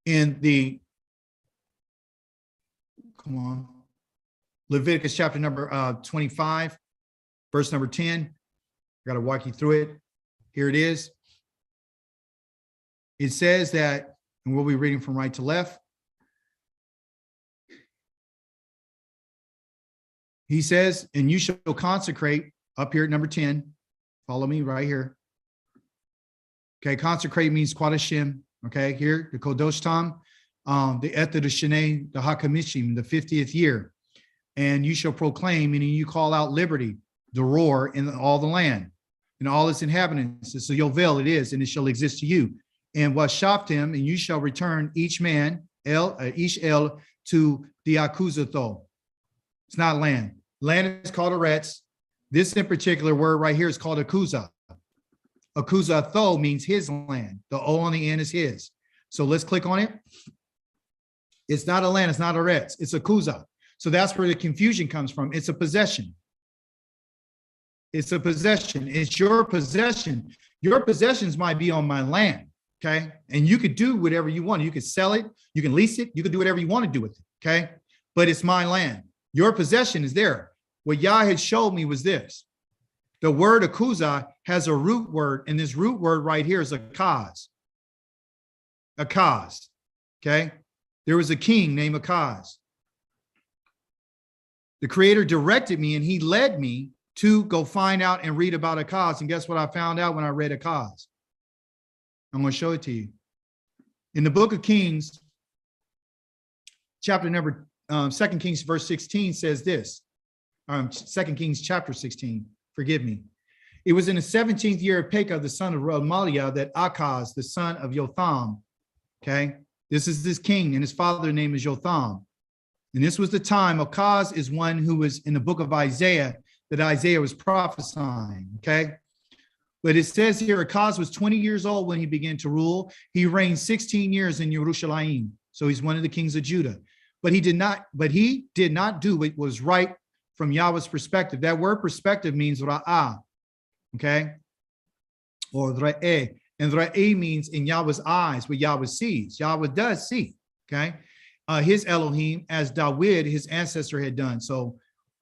In the, come on, Leviticus chapter number 25, verse number 10. I got to walk you through it. Here it is. It says that, and we'll be reading from right to left. He says, and you shall consecrate up here at number 10. Follow me right here. Okay, consecrate means Quadashim. Okay, here, the Kodosh Tam, the Ether, the Shene, the Hakamishim, the 50th year. And you shall proclaim, meaning you call out liberty, the roar in all the land, and all its inhabitants. So Yovel it is, and it shall exist to you. And what Shaftim, and you shall return each man, each El, to the Akuzatho. It's not land. Land is called Eretz. This in particular word right here is called Akuza. Akuzatho means his land. The O on the end is his. So let's click on it. It's not a land. It's not Eretz. It's Akuza. So that's where the confusion comes from. It's a possession. It's a possession. It's your possession. Your possessions might be on my land. Okay. And you could do whatever you want. You could sell it. You can lease it. You can do whatever you want to do with it. Okay. But it's my land. Your possession is there. What Yah had showed me was this. The word akuza has a root word, and this root word right here is akaz. Akaz. Okay. There was a king named Akaz. The Creator directed me and he led me to go find out and read about Akaz. And guess what I found out when I read Akaz? I'm going to show it to you. In the book of Kings, chapter number 2 Kings verse 16 says this. 2 Kings chapter 16, forgive me. It was in the 17th year of Pekah, the son of Remaliah, that Akaz, the son of Jotham, okay, this is this king, and his father's name is Jotham. And this was the time. Akaz is one who was in the book of Isaiah that Isaiah was prophesying, okay? But it says here, Akaz was 20 years old when he began to rule. He reigned 16 years in Yerushalayim. So he's one of the kings of Judah. But he did not do what was right from Yahweh's perspective. That word perspective means ra'ah, okay? Or ra'eh. And ra'eh means in Yahweh's eyes, what Yahweh sees. Yahweh does see, okay? His Elohim, as David, his ancestor, had done. So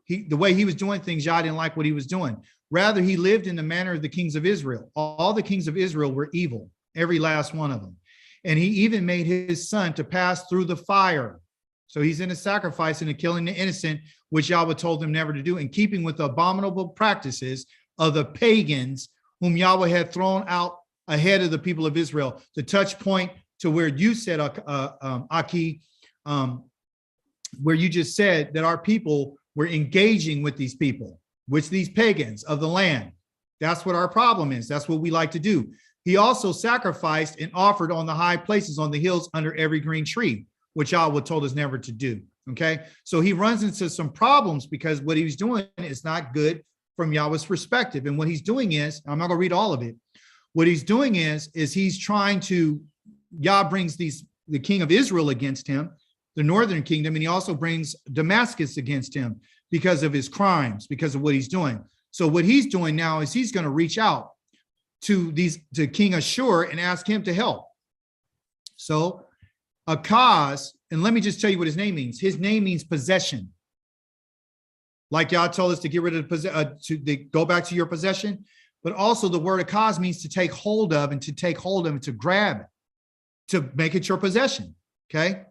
the way he was doing things, Yah didn't like what he was doing. Rather, he lived in the manner of the kings of Israel. All the kings of Israel were evil, every last one of them. And he even made his son to pass through the fire. So he's in a sacrifice and a killing the innocent, which Yahweh told them never to do, in keeping with the abominable practices of the pagans whom Yahweh had thrown out ahead of the people of Israel. The touch point to where you said, Aki, where you just said that our people were engaging with these people, with these pagans of the land. That's what our problem is. That's what we like to do. He also sacrificed and offered on the high places on the hills under every green tree, which Yahweh told us never to do. Okay. So he runs into some problems because what he's doing is not good from Yahweh's perspective. And what he's doing is, I'm not going to read all of it. What he's doing is he's trying to, Yah brings the king of Israel against him, the northern kingdom, and he also brings Damascus against him because of his crimes, because of what he's doing. So what he's doing now is he's going to reach out to King Ashur and ask him to help. So Akaz, and let me just tell you what his name means. His name means possession. Like Yah told us to get rid of to go back to your possession, but also the word Akaz means to take hold of, and to take hold of and to grab it, to make it your possession. Okay.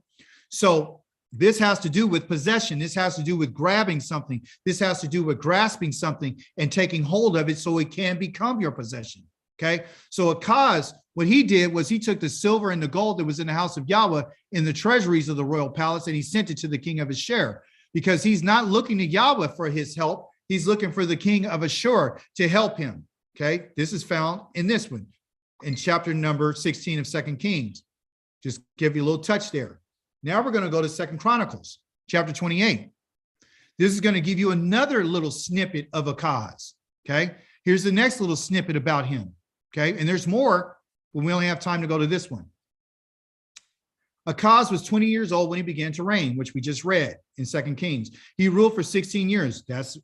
So this has to do with possession. This has to do with grabbing something. This has to do with grasping something and taking hold of it so it can become your possession. Okay. So Akaz, what he did was he took the silver and the gold that was in the house of Yahweh in the treasuries of the royal palace, and he sent it to the king of Ashur, because he's not looking to Yahweh for his help. He's looking for the king of Ashur to help him. Okay. This is found in this one, in chapter number 16 of 2 Kings. Just give you a little touch there. Now we're going to go to 2 Chronicles, chapter 28. This is going to give you another little snippet of Akaz. Okay. Here's the next little snippet about him. Okay. And there's more, but we only have time to go to this one. Akaz was 20 years old when he began to reign, which we just read in 2 Kings. He ruled for 16 years. That's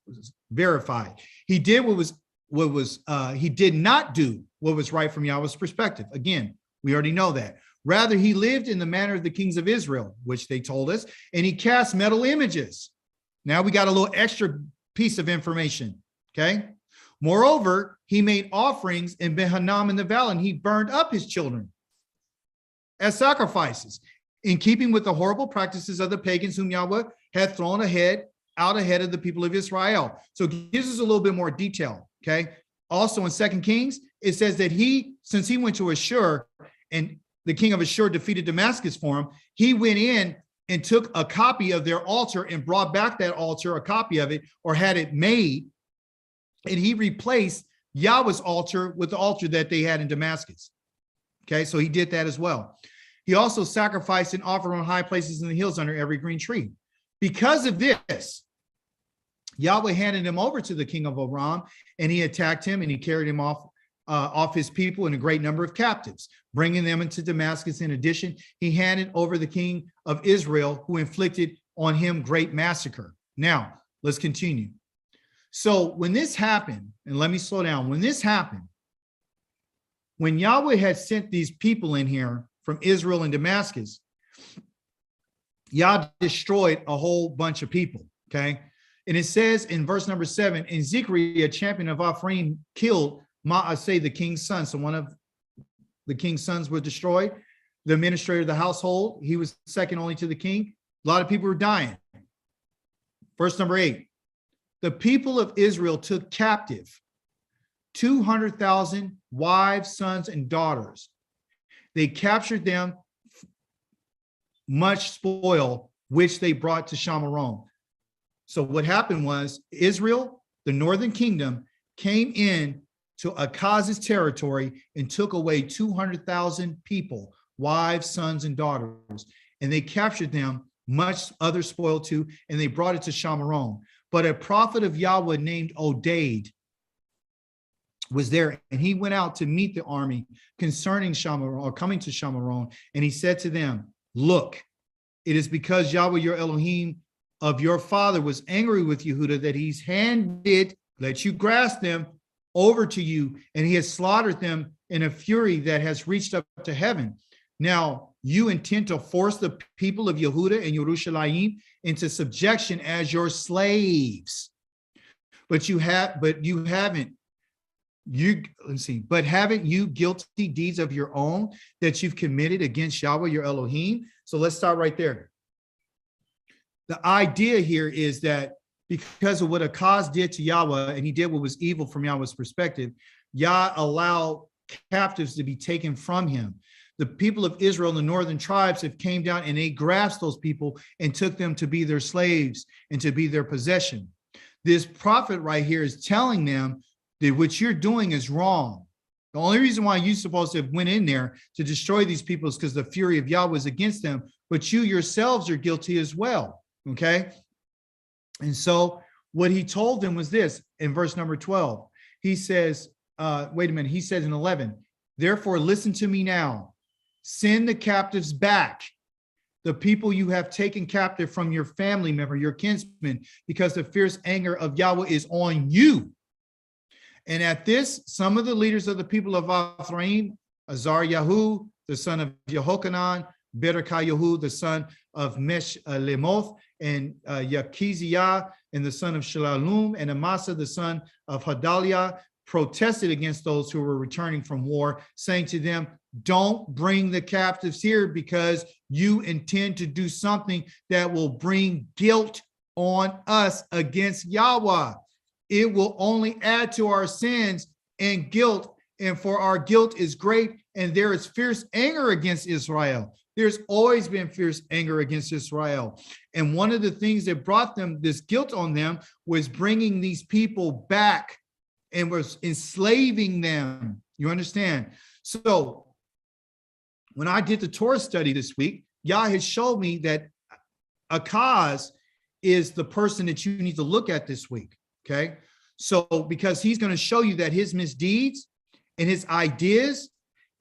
verified. He did he did not do what was right from Yahweh's perspective. Again, we already know that. Rather, he lived in the manner of the kings of Israel, which they told us, and he cast metal images. Now we got a little extra piece of information, okay? Moreover, he made offerings in Ben-Hanam in the valley, and he burned up his children as sacrifices, in keeping with the horrible practices of the pagans whom Yahweh had thrown ahead out ahead of the people of Israel. So it gives us a little bit more detail. Okay. Also in 2 Kings, it says that since he went to Ashur and the king of Ashur defeated Damascus for him, he went in and took a copy of their altar and brought back that altar, a copy of it, or had it made. And he replaced Yahweh's altar with the altar that they had in Damascus. Okay, so he did that as well. He also sacrificed and offered on high places in the hills under every green tree. Because of this, Yahweh handed him over to the king of Aram, and he attacked him, and he carried him off his people and a great number of captives, bringing them into Damascus. In addition, he handed over the king of Israel, who inflicted on him great massacre. Now, let's continue. So when this happened, and let me slow down, when this happened, when Yahweh had sent these people in here from Israel and Damascus, Yah destroyed a whole bunch of people, okay? And it says in verse number 7, and Zechariah, a champion of Ephraim, killed Maaseh, the king's son. So one of the king's sons were destroyed. The administrator of the household, he was second only to the king. A lot of people were dying. Verse number 8, the people of Israel took captive 200,000 wives, sons, and daughters. They captured them, much spoil, which they brought to Shamaron. So what happened was Israel, the northern kingdom, came in to Akaz's territory and took away 200,000 people, wives, sons, and daughters. And they captured them, much other spoil too, and they brought it to Shamaron. But a prophet of Yahweh named Oded was there, and he went out to meet the army concerning Shamaron, or coming to Shamaron, and he said to them, look, it is because Yahweh your Elohim of your father was angry with Yehuda that he's handed, let you grasp them, over to you, and he has slaughtered them in a fury that has reached up to heaven. Now you intend to force the people of Yehuda and Yerushalayim into subjection as your slaves, but haven't you guilty deeds of your own that you've committed against Yahweh your Elohim? So let's start right there. The idea here is that because of what Akaz did to Yahweh, and he did what was evil from Yahweh's perspective, Yah allowed captives to be taken from him. The people of Israel and the northern tribes have came down and they grasped those people and took them to be their slaves and to be their possession. This prophet right here is telling them that what you're doing is wrong. The only reason why you're supposed to have went in there to destroy these people is because the fury of Yahweh is against them, but you yourselves are guilty as well, okay? And so what he told them was this in verse number 12. He says, he says in 11, therefore listen to me now, send the captives back, the people you have taken captive from your family member, your kinsman, because the fierce anger of Yahweh is on you. And at this, some of the leaders of the people of Ephraim, Azaryahu, the son of Yehochanan, Berechayahu, the son of Meshlemoth, and Yakiziah, and the son of Shalalum, and Amasa, the son of Hadaliah, protested against those who were returning from war, saying to them, don't bring the captives here because you intend to do something that will bring guilt on us against Yahweh. It will only add to our sins and guilt, and for our guilt is great, and there is fierce anger against Israel. There's always been fierce anger against Israel. And one of the things that brought them this guilt on them was bringing these people back and was enslaving them. You understand? So when I did the Torah study this week, Yah has showed me that Akaz is the person that you need to look at this week. Okay, so because he's going to show you that his misdeeds and his ideas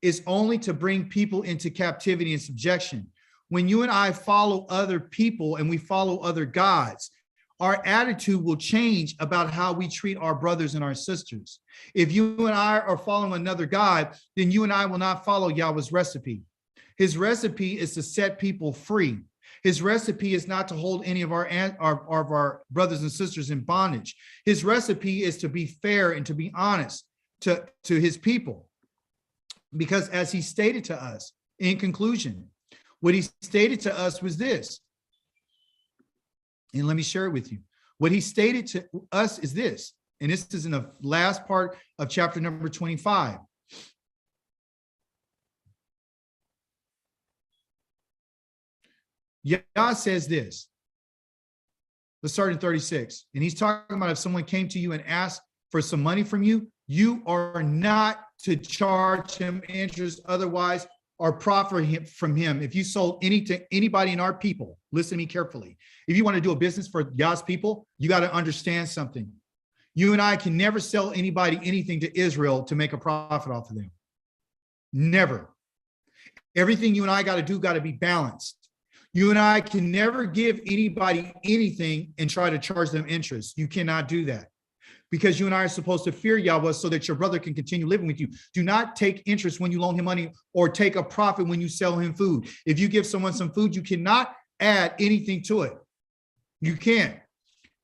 is only to bring people into captivity and subjection. When you and I follow other people and we follow other gods, our attitude will change about how we treat our brothers and our sisters. If you and I are following another God, then you and I will not follow Yahweh's recipe. His recipe is to set people free. His recipe is not to hold any of our brothers and sisters in bondage. His recipe is to be fair and to be honest to his people. Because as he stated to us in conclusion, what he stated to us was this, and let me share it with you. What he stated to us is this, and this is in the last part of chapter number 25. Yah says this. Let's start in 36. And he's talking about if someone came to you and asked for some money from you, you are not to charge him interest, otherwise, or profit from him. If you sold anybody in our people, listen to me carefully. If you want to do a business for Yah's people, you got to understand something. You and I can never sell anybody anything to Israel to make a profit off of them. Never. Everything you and I got to do got to be balanced. You and I can never give anybody anything and try to charge them interest. You cannot do that, because you and I are supposed to fear Yahweh so that your brother can continue living with you. Do not take interest when you loan him money or take a profit when you sell him food. If you give someone some food, you cannot add anything to it. You can't.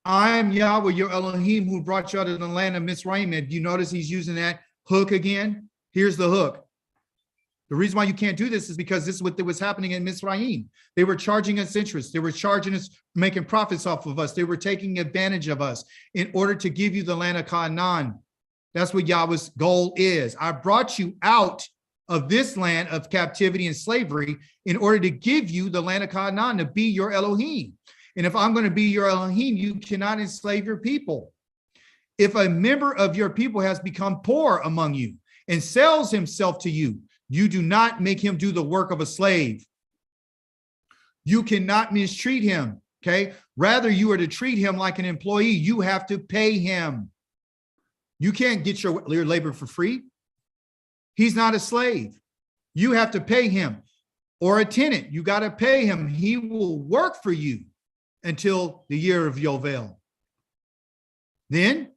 I am Yahweh, your Elohim, who brought you out of the land of Mizraim. If you notice he's using that hook again, here's the hook. The reason why you can't do this is because this is what was happening in Mizraim. They were charging us interest. They were charging us, making profits off of us. They were taking advantage of us in order to give you the land of Canaan. That's what Yahweh's goal is. I brought you out of this land of captivity and slavery in order to give you the land of Canaan, to be your Elohim. And if I'm going to be your Elohim, you cannot enslave your people. If a member of your people has become poor among you and sells himself to you, you do not make him do the work of a slave. You cannot mistreat him, okay? Rather, you are to treat him like an employee. You have to pay him. You can't get your labor for free. He's not a slave. You have to pay him. Or a tenant, you got to pay him. He will work for you until the year of Yovel. Then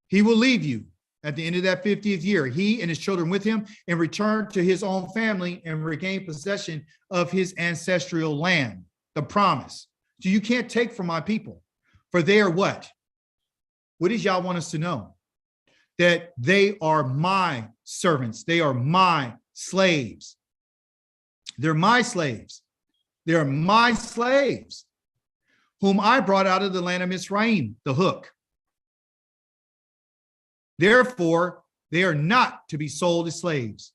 he will leave you at the end of that 50th year, he and his children with him, and return to his own family and regain possession of his ancestral land, the promise. So you can't take from my people, for they are what? What does y'all want us to know? That they are my servants. They are my slaves. They're my slaves. They're my slaves, whom I brought out of the land of Mizraim, the hook. Therefore, they are not to be sold as slaves.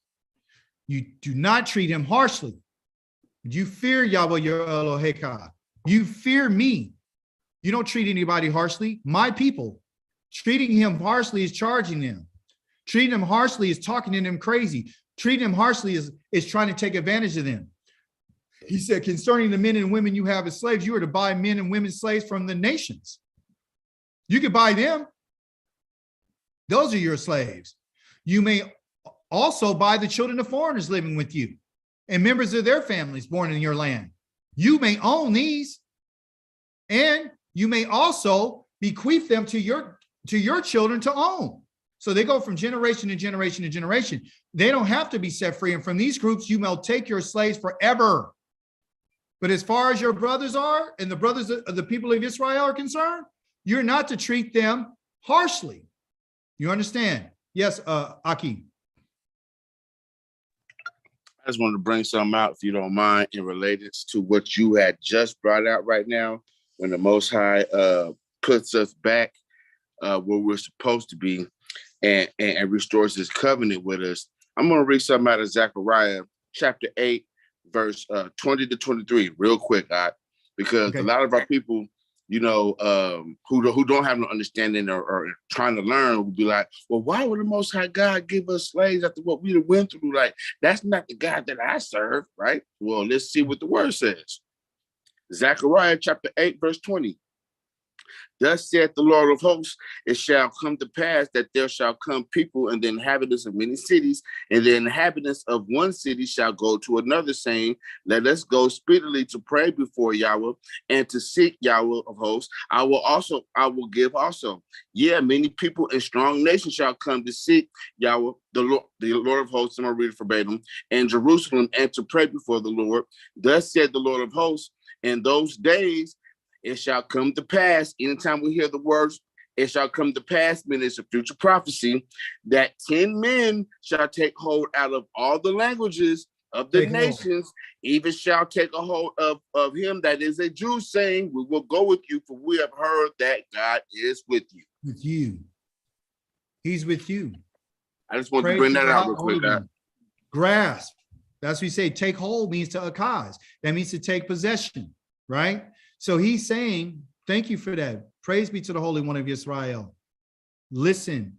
You do not treat him harshly. You fear Yahweh, your Eloheka. You fear me. You don't treat anybody harshly. My people. Treating him harshly is charging them. Treating him harshly is talking to them crazy. Treating him harshly is trying to take advantage of them. He said, concerning the men and women you have as slaves, you are to buy men and women slaves from the nations. You could buy them. Those are your slaves. You may also buy the children of foreigners living with you and members of their families born in your land. You may own these, and you may also bequeath them to your children to own. So they go from generation to generation to generation. They don't have to be set free. And from these groups, you may take your slaves forever. But as far as your brothers are, and the brothers of the people of Israel are concerned, you're not to treat them harshly. You understand? Yes, Aki. I just wanted to bring something out, if you don't mind, in related to what you had just brought out right now, when the Most High puts us back where we're supposed to be and restores his covenant with us. I'm going to read something out of Zechariah chapter 8, verse 20 to 23, real quick, because a lot of our people, you know, who don't have no understanding or trying to learn will be like, well, why would the Most High God give us slaves after what we went through? Like, that's not the God that I serve, right? Well, let's see what the word says. Zechariah chapter 8, verse 20. Thus saith the Lord of hosts, it shall come to pass that there shall come people and the inhabitants of many cities, and the inhabitants of one city shall go to another, saying, let us go speedily to pray before Yahweh and to seek Yahweh of hosts. I will give also. Yeah, many people and strong nations shall come to seek Yahweh, the Lord of hosts, I'm going to read it verbatim, in Jerusalem, and to pray before the Lord. Thus said the Lord of hosts, in those days, it shall come to pass, anytime we hear the words, it shall come to pass, meaning it's a future prophecy, that 10 men shall take hold out of all the languages of the Take hold. nations even shall take a hold of him that is a Jew, saying, we will go with you, for we have heard that God is with you. With you. He's with you. I just want to Praise bring to that out God, real Holy quick. One. Grasp. That's what we say. Take hold means to akaz. That means to take possession, right? So he's saying, thank you for that. Praise be to the Holy One of Israel. Listen,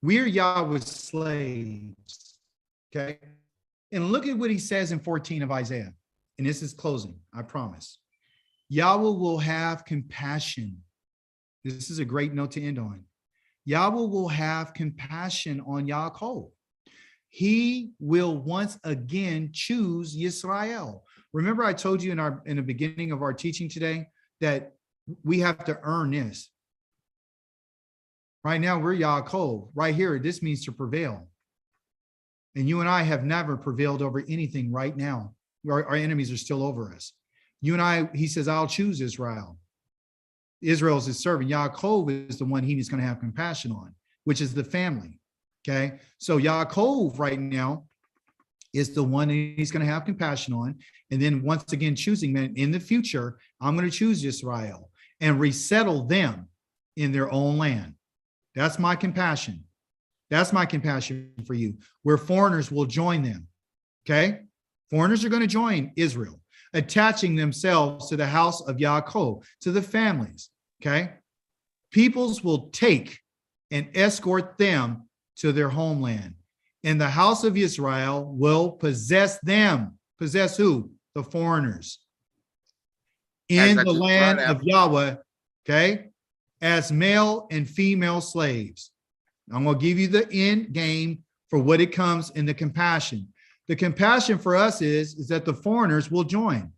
we're Yahweh's slaves, okay? And look at what he says in 14 of Isaiah. And this is closing, I promise. Yahweh will have compassion. This is a great note to end on. Yahweh will have compassion on Yaakov. He will once again choose Yisrael. Remember, I told you in the beginning of our teaching today that we have to earn this. Right now, we're Yaakov. Right here, this means to prevail. And you and I have never prevailed over anything right now. Our enemies are still over us. You and I, he says, I'll choose Israel. Israel is his servant. Yaakov is the one he's going to have compassion on, which is the family. Okay. So Yaakov right now is the one he's going to have compassion on. And then once again, choosing them in the future, I'm going to choose Israel and resettle them in their own land. That's my compassion. That's my compassion for you, where foreigners will join them. Okay. Foreigners are going to join Israel, attaching themselves to the house of Yaakov, to the families. Okay. Peoples will take and escort them to their homeland, and the house of Israel will possess them. Possess who? The foreigners in the land of Yahweh. Okay. As male and female slaves. I'm going to give you the end game for what it comes in the compassion. The compassion for us is that the foreigners will join.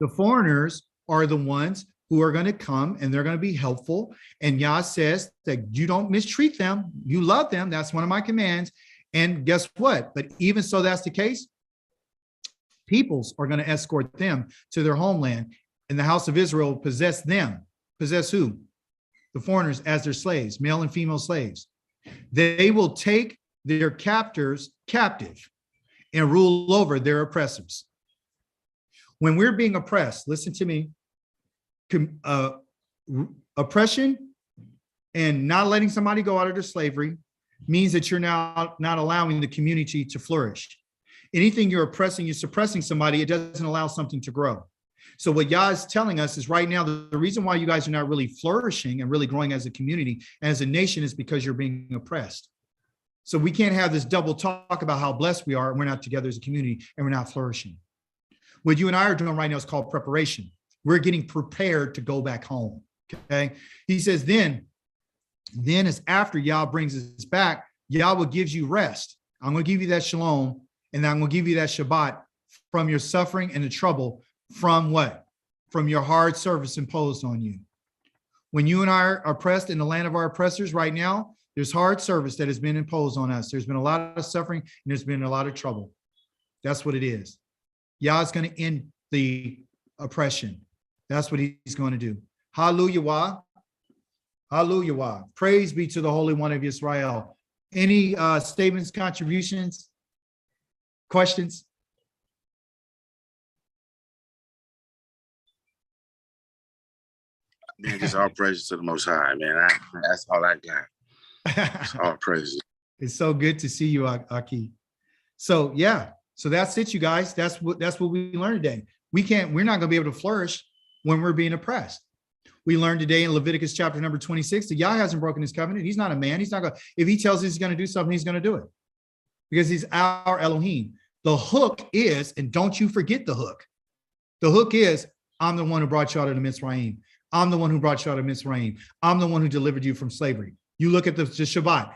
The foreigners are the ones who are going to come and they're going to be helpful. And Yah says that you don't mistreat them. You love them. That's one of my commands. And guess what? But even so, that's the case. Peoples are going to escort them to their homeland, and the house of Israel possess them. Possess who? The foreigners as their slaves, male and female slaves. They will take their captors captive and rule over their oppressors. When we're being oppressed, listen to me, oppression and not letting somebody go out of their slavery means that you're now not allowing the community to flourish. Anything you're oppressing, you're suppressing somebody, it doesn't allow something to grow. So what Yah is telling us is right now, the reason why you guys are not really flourishing and really growing as a community, as a nation, is because you're being oppressed. So we can't have this double talk about how blessed we are and we're not together as a community and we're not flourishing. What you and I are doing right now is called preparation. We're getting prepared to go back home. Okay. He says, then as after Yah brings us back, Yahweh gives you rest. I'm going to give you that shalom, and I'm going to give you that Shabbat from your suffering and the trouble. From what? From your hard service imposed on you. When you and I are oppressed in the land of our oppressors right now, there's hard service that has been imposed on us. There's been a lot of suffering and there's been a lot of trouble. That's what it is. Yah is going to end the oppression. That's what he's going to do. Hallelujah. Hallelujah. Praise be to the Holy One of Israel. Any statements, contributions, questions? Man, just all praises to the Most High, man. That's all I got. It's all praises. It's so good to see you, Aki. So yeah, so that's it, you guys. That's what we learned today. We're not going to be able to flourish when we're being oppressed. We learned today in Leviticus chapter number 26 that Yah hasn't broken his covenant. He's not a man. He's not going. If he tells us he's going to do something, he's going to do it because he's our Elohim. The hook is, and don't you forget the hook. The hook is, I'm the one who brought you out of the Mitzrayim. I'm the one who brought you out of Mitzrayim. I'm the one who delivered you from slavery. You look at the Shabbat.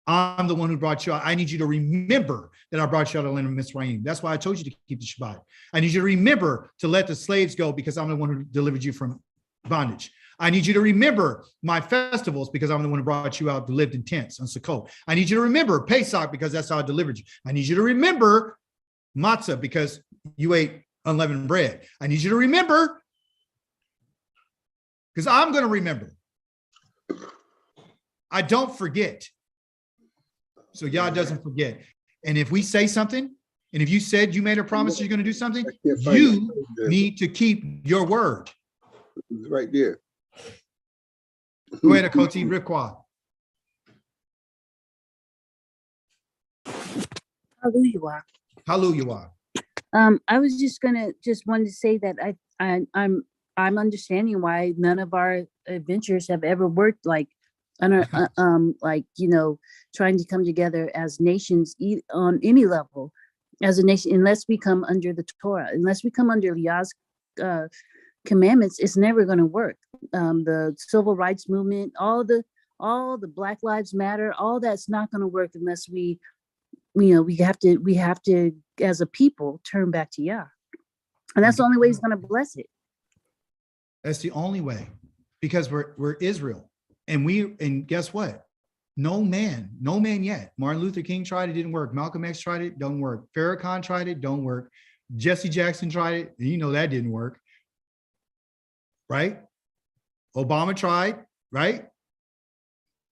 I'm the one who brought you out. I need you to remember that I brought you out of the land of Mitzrayim. That's why I told you to keep the Shabbat. I need you to remember to let the slaves go because I'm the one who delivered you from bondage. I need you to remember my festivals because I'm the one who brought you out, who lived in tents on Sukkot. I need you to remember Pesach because that's how I delivered you. I need you to remember matzah because you ate unleavened bread. I need you to remember because I'm going to remember. I don't forget. So Yah doesn't forget. And if we say something, and if you said you made a promise you're going to do something, I can't find you it. need to keep your word. It's right there. Go ahead, Akoti Rikwa. Hallelujah. Hallelujah. I was just wanted to say that I'm understanding why none of our adventures have ever worked like like, you know, trying to come together as nations on any level as a nation, unless we come under the Torah, unless we come under Yah's commandments, it's never going to work. The civil rights movement, all the Black Lives Matter, all that's not going to work unless we have to, as a people, turn back to Yah. And that's the only way he's going to bless it. That's the only way, because we're Israel. And guess what? No man yet. Martin Luther King tried it, didn't work. Malcolm X tried it, don't work. Farrakhan tried it, don't work. Jesse Jackson tried it, you know that didn't work. Right? Obama tried, right?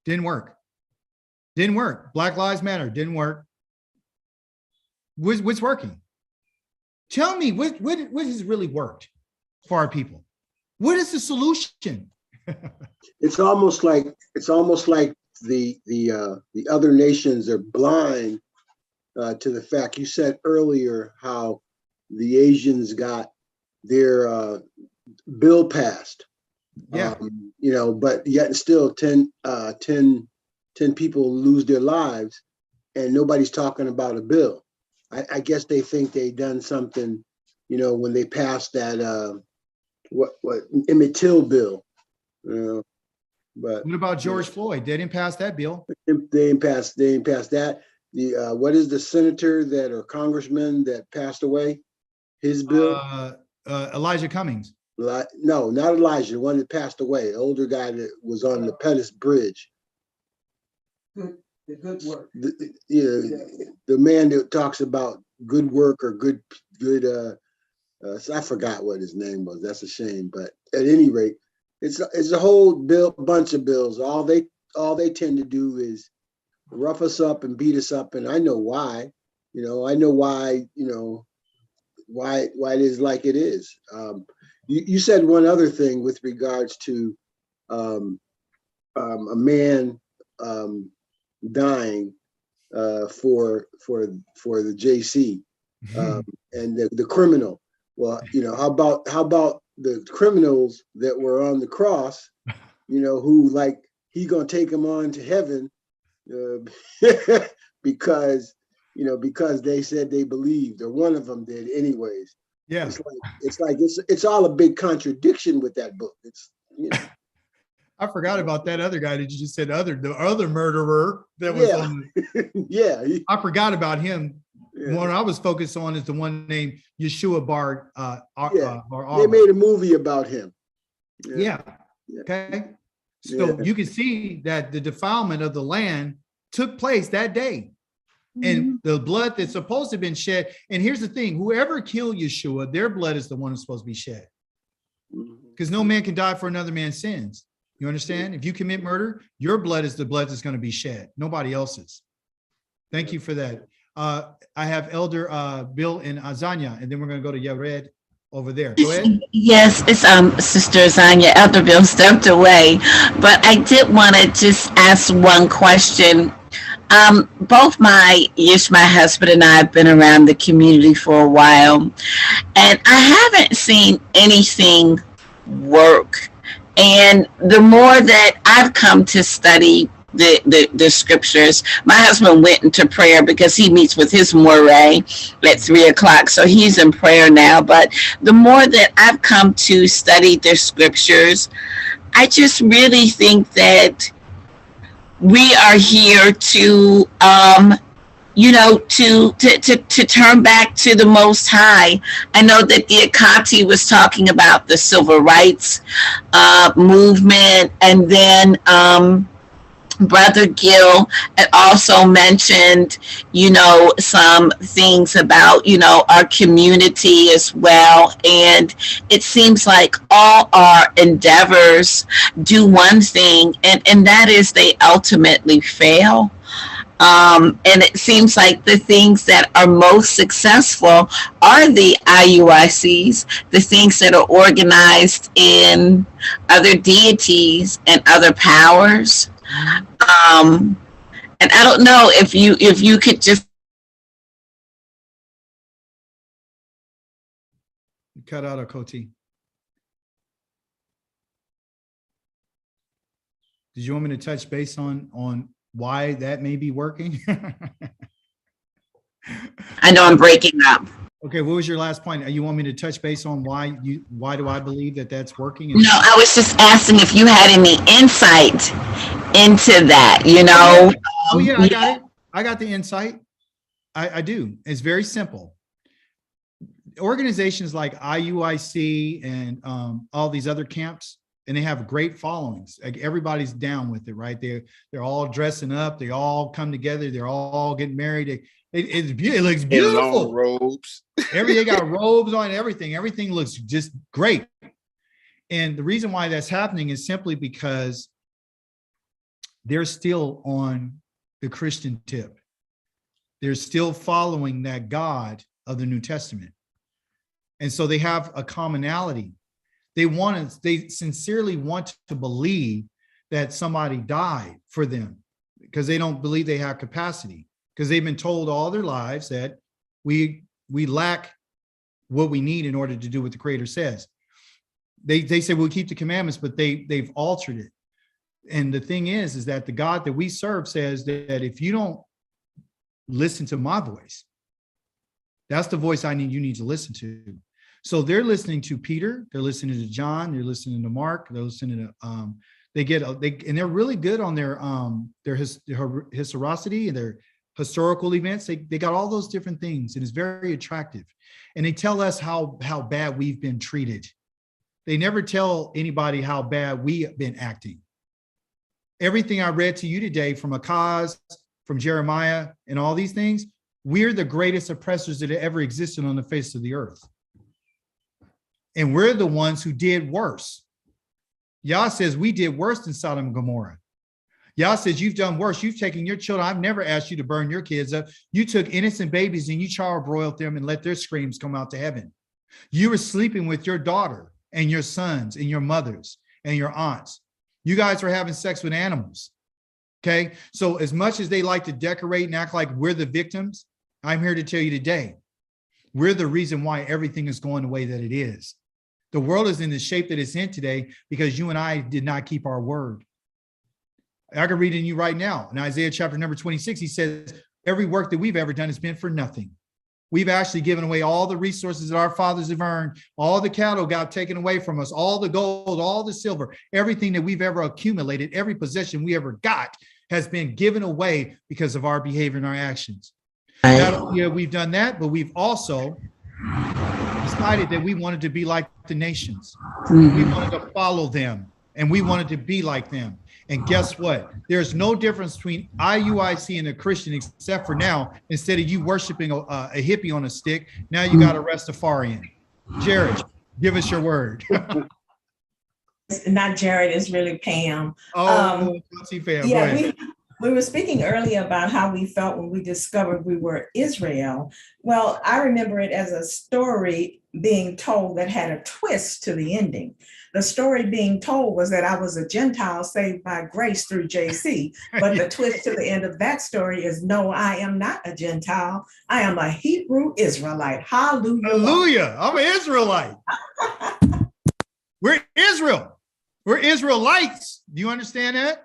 Didn't work. Didn't work. Black Lives Matter, didn't work. What's working? Tell me what has really worked for our people? What is the solution? It's almost like the other nations are blind to the fact. You said earlier how the Asians got their bill passed. Yeah. You know, but yet and still 10 people lose their lives and nobody's talking about a bill. I guess they think they done something, you know, when they passed that what Emmett Till bill. But What about George Floyd? They didn't pass that bill. they ain't passed that. The what is the senator that or congressman that passed away? His bill? Elijah Cummings. No, not Elijah, the one that passed away, the older guy that was on the Pettus Bridge. The good work. The man that talks about good work or good I forgot what his name was. That's a shame. But at any rate, it's a whole bunch of bills. All they tend to do is rough us up and beat us up. And I know why. I know why. Why it is like it is. You said one other thing with regards to a man dying for the JC and the criminal. Well, how about the criminals that were on the cross? Who like he gonna take them on to heaven because they said they believed, or one of them did, anyways. Yeah, it's all a big contradiction with that book. I forgot about that other guy that you just said, the other murderer that was on. Yeah, I forgot about him. Yeah. One I was focused on is the one named Yeshua Bar. They made a movie about him. Yeah. Okay. So you can see that the defilement of the land took place that day. And the blood that's supposed to have been shed. And here's the thing, whoever killed Yeshua, their blood is the one that's supposed to be shed. Because no man can die for another man's sins. You understand? If you commit murder, your blood is the blood that's going to be shed. Nobody else's. Thank you for that. I have Elder Bill and Azania, and then we're going to go to Yared over there. Go ahead. Yes, it's Sister Azania. Elder Bill stepped away, but I did want to just ask one question. Both my husband and I have been around the community for a while, and I haven't seen anything work. And the more that I've come to study the scriptures, my husband went into prayer because he meets with his moray at 3:00. So he's in prayer now. But the more that I've come to study the scriptures, I just really think that we are here to to turn back to the Most High. I know that the Akati was talking about the civil rights movement, and then Brother Gill had also mentioned, some things about, our community as well. And it seems like all our endeavors do one thing, and that is they ultimately fail. And it seems like the things that are most successful are the IUICs, the things that are organized in other deities and other powers. And I don't know if you could just Cut out a Koti. Did you want me to touch base on why that may be working? I know I'm breaking up. Okay, what was your last point? You want me to touch base on why do I believe that that's working? No, I was just asking if you had any insight into that, you know? Oh yeah, I got it. I got the insight. I do. It's very simple. Organizations like IUIC and all these other camps, and they have great followings. Like everybody's down with it, right? They're all dressing up. They all come together. They're all getting married. It looks beautiful. Long robes. They got robes on, everything. Everything looks just great. And the reason why that's happening is simply because they're still on the Christian tip. They're still following that God of the New Testament. And so they have a commonality. They sincerely want to believe that somebody died for them because they don't believe they have capacity, because they've been told all their lives that we lack what we need in order to do what the Creator says. They say we'll keep the commandments, but they've altered it. And the thing is that the God that we serve says that if you don't listen to my voice, that's the voice you need to listen to. So they're listening to Peter, they're listening to John, they're listening to Mark, they're listening to and they're really good on their historicity and their historical events. They got all those different things, and it's very attractive. And they tell us how bad we've been treated. They never tell anybody how bad we have been acting. Everything I read to you today from Akaz, from Jeremiah, and all these things, we're the greatest oppressors that ever existed on the face of the earth. And we're the ones who did worse. Yah says we did worse than Sodom and Gomorrah. Yah says you've done worse. You've taken your children. I've never asked you to burn your kids up. You took innocent babies and you charbroiled them and let their screams come out to heaven. You were sleeping with your daughter and your sons and your mothers and your aunts. You guys were having sex with animals. Okay. So as much as they like to decorate and act like we're the victims, I'm here to tell you today, we're the reason why everything is going the way that it is. The world is in the shape that it's in today because you and I did not keep our word. I can read it in you right now. In Isaiah chapter number 26, he says, every work that we've ever done has been for nothing. We've actually given away all the resources that our fathers have earned. All the cattle got taken away from us, all the gold, all the silver, everything that we've ever accumulated, every possession we ever got has been given away because of our behavior and our actions. Not only have we've done that, but we've also decided that we wanted to be like the nations. We wanted to follow them and we wanted to be like them. And guess what? There's no difference between IUIC and a Christian except for now, instead of you worshiping a hippie on a stick, now you got a Rastafarian. Jared, give us your word. Not Jared, it's really Pam. Oh, Pam. Yeah, we were speaking earlier about how we felt when we discovered we were Israel. Well, I remember it as a story being told that had a twist to the ending. The story being told was that I was a Gentile saved by grace through JC. But the twist to the end of that story is no, I am not a Gentile. I am a Hebrew Israelite. Hallelujah. Hallelujah. I'm an Israelite. We're Israel. We're Israelites. Do you understand that?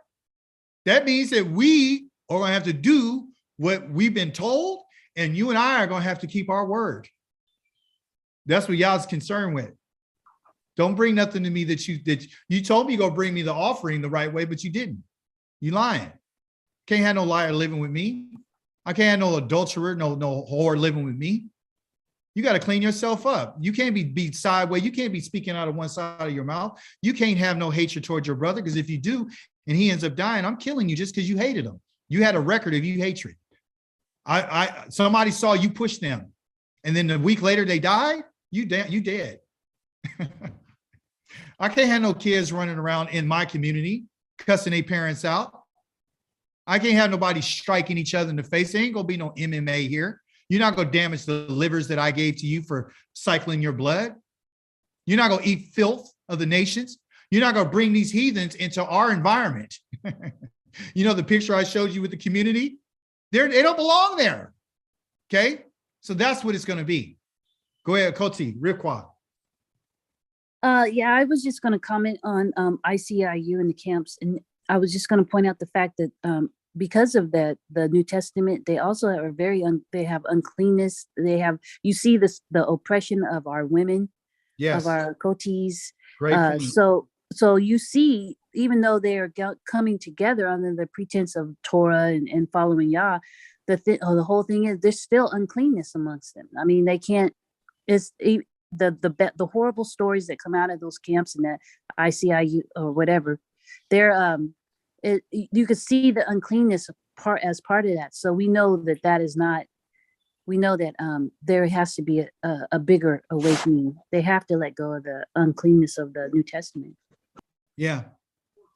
That means that we are going to have to do what we've been told, and you and I are going to have to keep our word. That's what y'all's concerned with. Don't bring nothing to me that you told me you're going to bring me the offering the right way, but you didn't. You lying. Can't have no liar living with me. I can't have no adulterer, no whore living with me. You got to clean yourself up. You can't be sideways. You can't be speaking out of one side of your mouth. You can't have no hatred towards your brother, because if you do, and he ends up dying, I'm killing you just because you hated him. You had a record of you hatred. Somebody saw you push them, and then a week later they died. You dead. I can't have no kids running around in my community cussing their parents out. I can't have nobody striking each other in the face. There ain't gonna be no MMA here. You're not gonna damage the livers that I gave to you for cycling your blood. You're not gonna eat filth of the nations. You're not gonna bring these heathens into our environment. You know, the picture I showed you with the community, they don't belong there. Okay, so that's what it's gonna be. Go ahead, Koti, real quick. Yeah, I was just going to comment on ICIU and the camps, and I was just going to point out the fact that because of that, the New Testament, they also are they have uncleanness. They have, you see this, the oppression of our women, Yes, of our Kotis. great point. So you see, even though they are coming together under the pretense of Torah and following Yah, the whole thing is there's still uncleanness amongst them. I mean, they can't. It's the horrible stories that come out of those camps and that ICIU or whatever. They're you could see the uncleanness as part of that. So we know that is not. We know that there has to be a bigger awakening. They have to let go of the uncleanness of the New Testament. Yeah,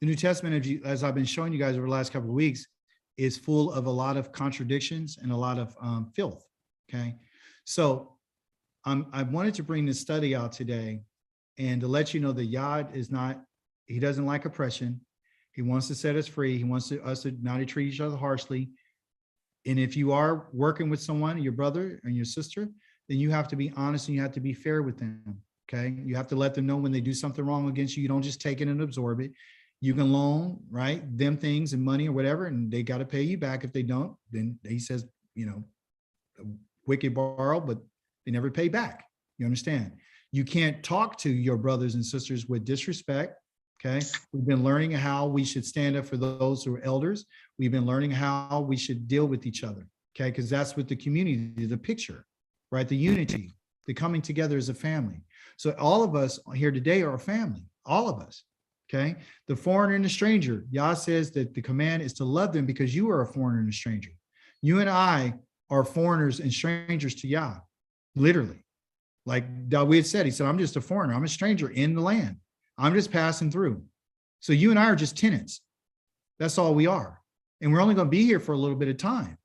the New Testament, as I've been showing you guys over the last couple of weeks, is full of a lot of contradictions and a lot of filth. Okay, so I wanted to bring this study out today and to let you know that Yah is not, he doesn't like oppression. He wants to set us free. He wants us to not to treat each other harshly. And if you are working with someone, your brother and your sister, then you have to be honest and you have to be fair with them. Okay. You have to let them know when they do something wrong against you. You don't just take it and absorb it. You can loan, right, them things and money or whatever, and they got to pay you back. If they don't, then he says, you know, wicked borrow, but they never pay back. You understand? You can't talk to your brothers and sisters with disrespect. Okay. We've been learning how we should stand up for those who are elders. We've been learning how we should deal with each other. Okay. Because that's what the community, the picture, right? The unity, the coming together as a family. So all of us here today are a family, all of us. Okay. The foreigner and the stranger, Yah says that the command is to love them because you are a foreigner and a stranger. You and I are foreigners and strangers to Yah. Literally, like Dawid said, he said, I'm just a foreigner. I'm a stranger in the land. I'm just passing through. So you and I are just tenants. That's all we are. And we're only going to be here for a little bit of time.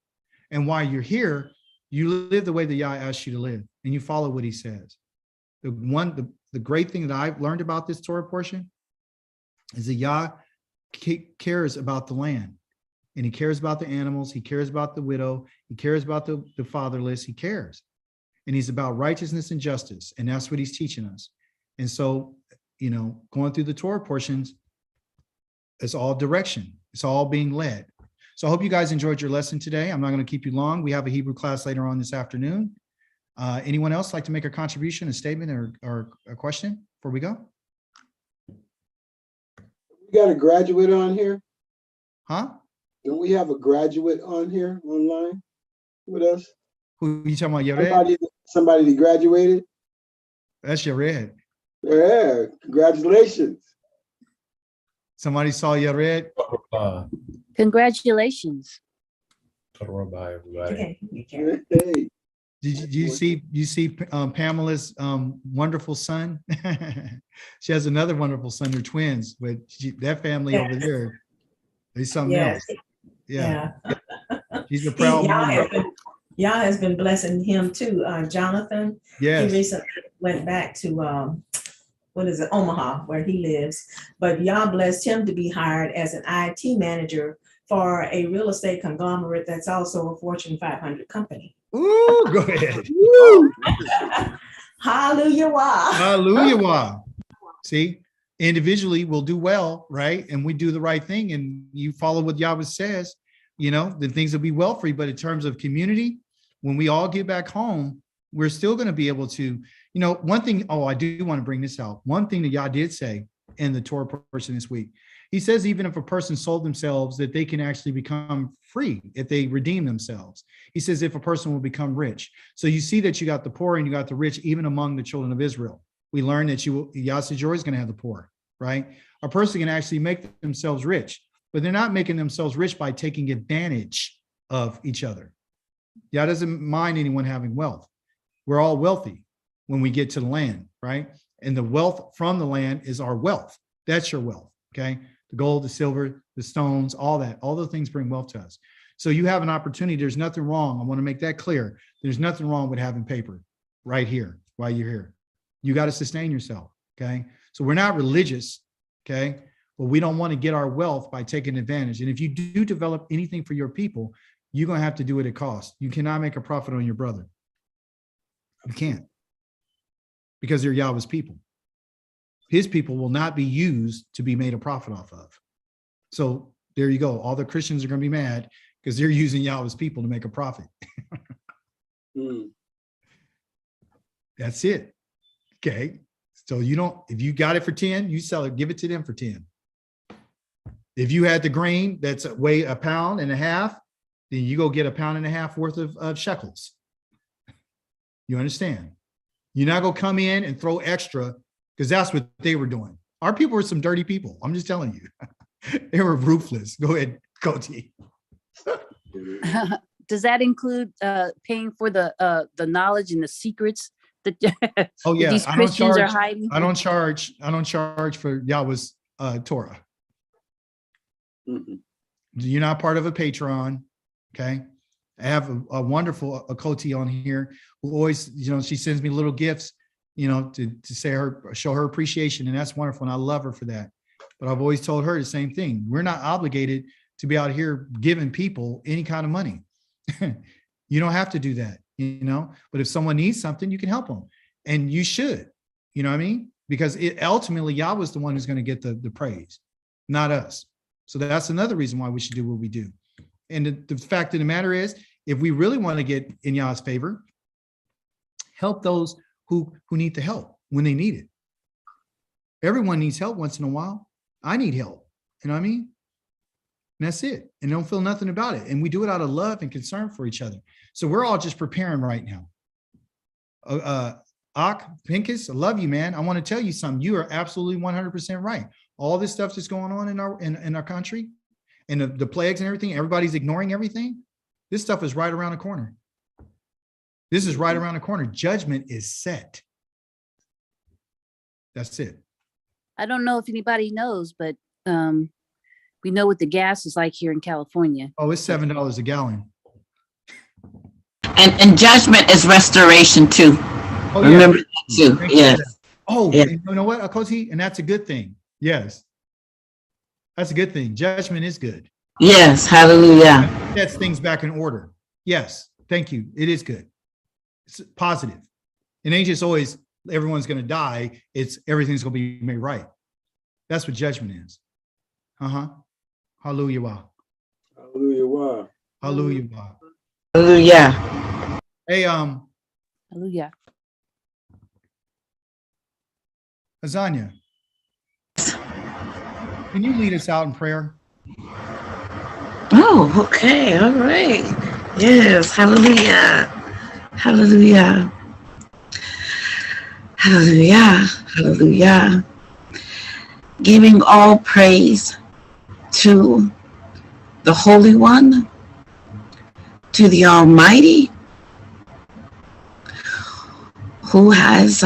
And while you're here, you live the way that Yah asks you to live and you follow what he says. The great thing that I've learned about this Torah portion is that Yah cares about the land and he cares about the animals. He cares about the widow. He cares about the fatherless. He cares. And he's about righteousness and justice. And that's what he's teaching us. And so, you know, going through the Torah portions, it's all direction. It's all being led. So I hope you guys enjoyed your lesson today. I'm not going to keep you long. We have a Hebrew class later on this afternoon. Anyone else like to make a contribution, a statement, or a question before we go? We got a graduate on here. Huh? Don't we have a graduate on here online with us? Who you talking about, Yared? Somebody that graduated? That's Yared. Yeah, congratulations. Somebody saw Yared? Congratulations. Bye, everybody. Okay, you can. Hey, Did you see Pamela's wonderful son? She has another wonderful son. They're twins, but that family over there, there's something Yes. else. Yeah, Yeah. she's a proud mom. Yah has been blessing him too. Jonathan, he Yes, recently went back to Omaha, where he lives. But Yah blessed him to be hired as an IT manager for a real estate conglomerate that's also a Fortune 500 company. ooh, go ahead. woo! Hallelujah. Wah. Hallelujah. Wow. See, individually we'll do well, right? And we do the right thing and you follow what Yahweh says, you know, then things will be well for you. But in terms of community, when we all get back home, we're still going to be able to, you know, one thing, I do want to bring this out. One thing that Yah did say in the Torah portion this week, he says, even if a person sold themselves, that they can actually become free if they redeem themselves. He says, if a person will become rich. So you see that you got the poor and you got the rich, even among the children of Israel. We learned that Yah says you're always going to have the poor, right? A person can actually make themselves rich, but they're not making themselves rich by taking advantage of each other. Yah doesn't mind anyone having wealth. We're all wealthy when we get to the land, right? And the wealth from the land is our wealth. That's your wealth, okay? The gold, the silver, the stones, all that. All those things bring wealth to us. So you have an opportunity. There's nothing wrong. I want to make that clear. There's nothing wrong with having paper right here while you're here. You got to sustain yourself. Okay. So we're not religious. Okay. But we don't want to get our wealth by taking advantage. And if you do develop anything for your people, you're going to have to do it at cost. You cannot make a profit on your brother. You can't, because they're Yahweh's people. His people will not be used to be made a profit off of. So there you go. All the Christians are going to be mad because they're using Yahweh's people to make a profit. That's it. Okay. So you don't, if you got it for 10, you sell it, give it to them for 10. If you had the grain that's weigh 1.5 pounds, then you go get 1.5 pounds worth of shekels. You understand? You're not going to come in and throw extra, because that's what they were doing. Our people were some dirty people. I'm just telling you. They were ruthless. Go ahead, Koti. Does that include paying for the knowledge and the secrets that, Oh yeah, that these Christians are hiding? I don't charge for Yahweh's Torah. You're not part of a Patreon. Okay. I have a wonderful Koti on here who always, she sends me little gifts, to show her appreciation. And that's wonderful. And I love her for that. But I've always told her the same thing. We're not obligated to be out here giving people any kind of money. You don't have to do that, but if someone needs something, you can help them, and you should, you know what I mean? Because ultimately Yahweh's the one who's going to get the praise, not us. So that's another reason why we should do what we do. And the fact of the matter is, if we really want to get in Yah's favor, help those who need the help when they need it. Everyone needs help once in a while. I need help. You know what I mean? And that's it. And don't feel nothing about it. And we do it out of love and concern for each other. So we're all just preparing right now. Ak, Pincus, I love you, man. I want to tell you something. You are absolutely 100% right. All this stuff that's going on in our country, and the plagues and everything, everybody's ignoring everything. This stuff is right around the corner. This is right around the corner. Judgment is set. That's it. I don't know if anybody knows, but we know what the gas is like here in California. Oh, it's $7 a gallon. And judgment is restoration too. Oh, yeah. Remember that too. Thank you Yes. for that. Oh, Yeah. and you know what, Akoti? And that's a good thing. Yes. That's a good thing. Judgment is good. Yes. Hallelujah. That's things back in order. Yes. Thank you. It is good. It's positive. It ain't just always everyone's going to die. It's everything's going to be made right. That's what judgment is. Hallelujah. Wow. Hallelujah. Wow. Hallelujah. Wow. Hallelujah. Hey, Hallelujah. Azania, can you lead us out in prayer? Oh, okay. All right. Yes. Hallelujah. Hallelujah. Hallelujah. Hallelujah. Giving all praise to the Holy One, to the Almighty, who has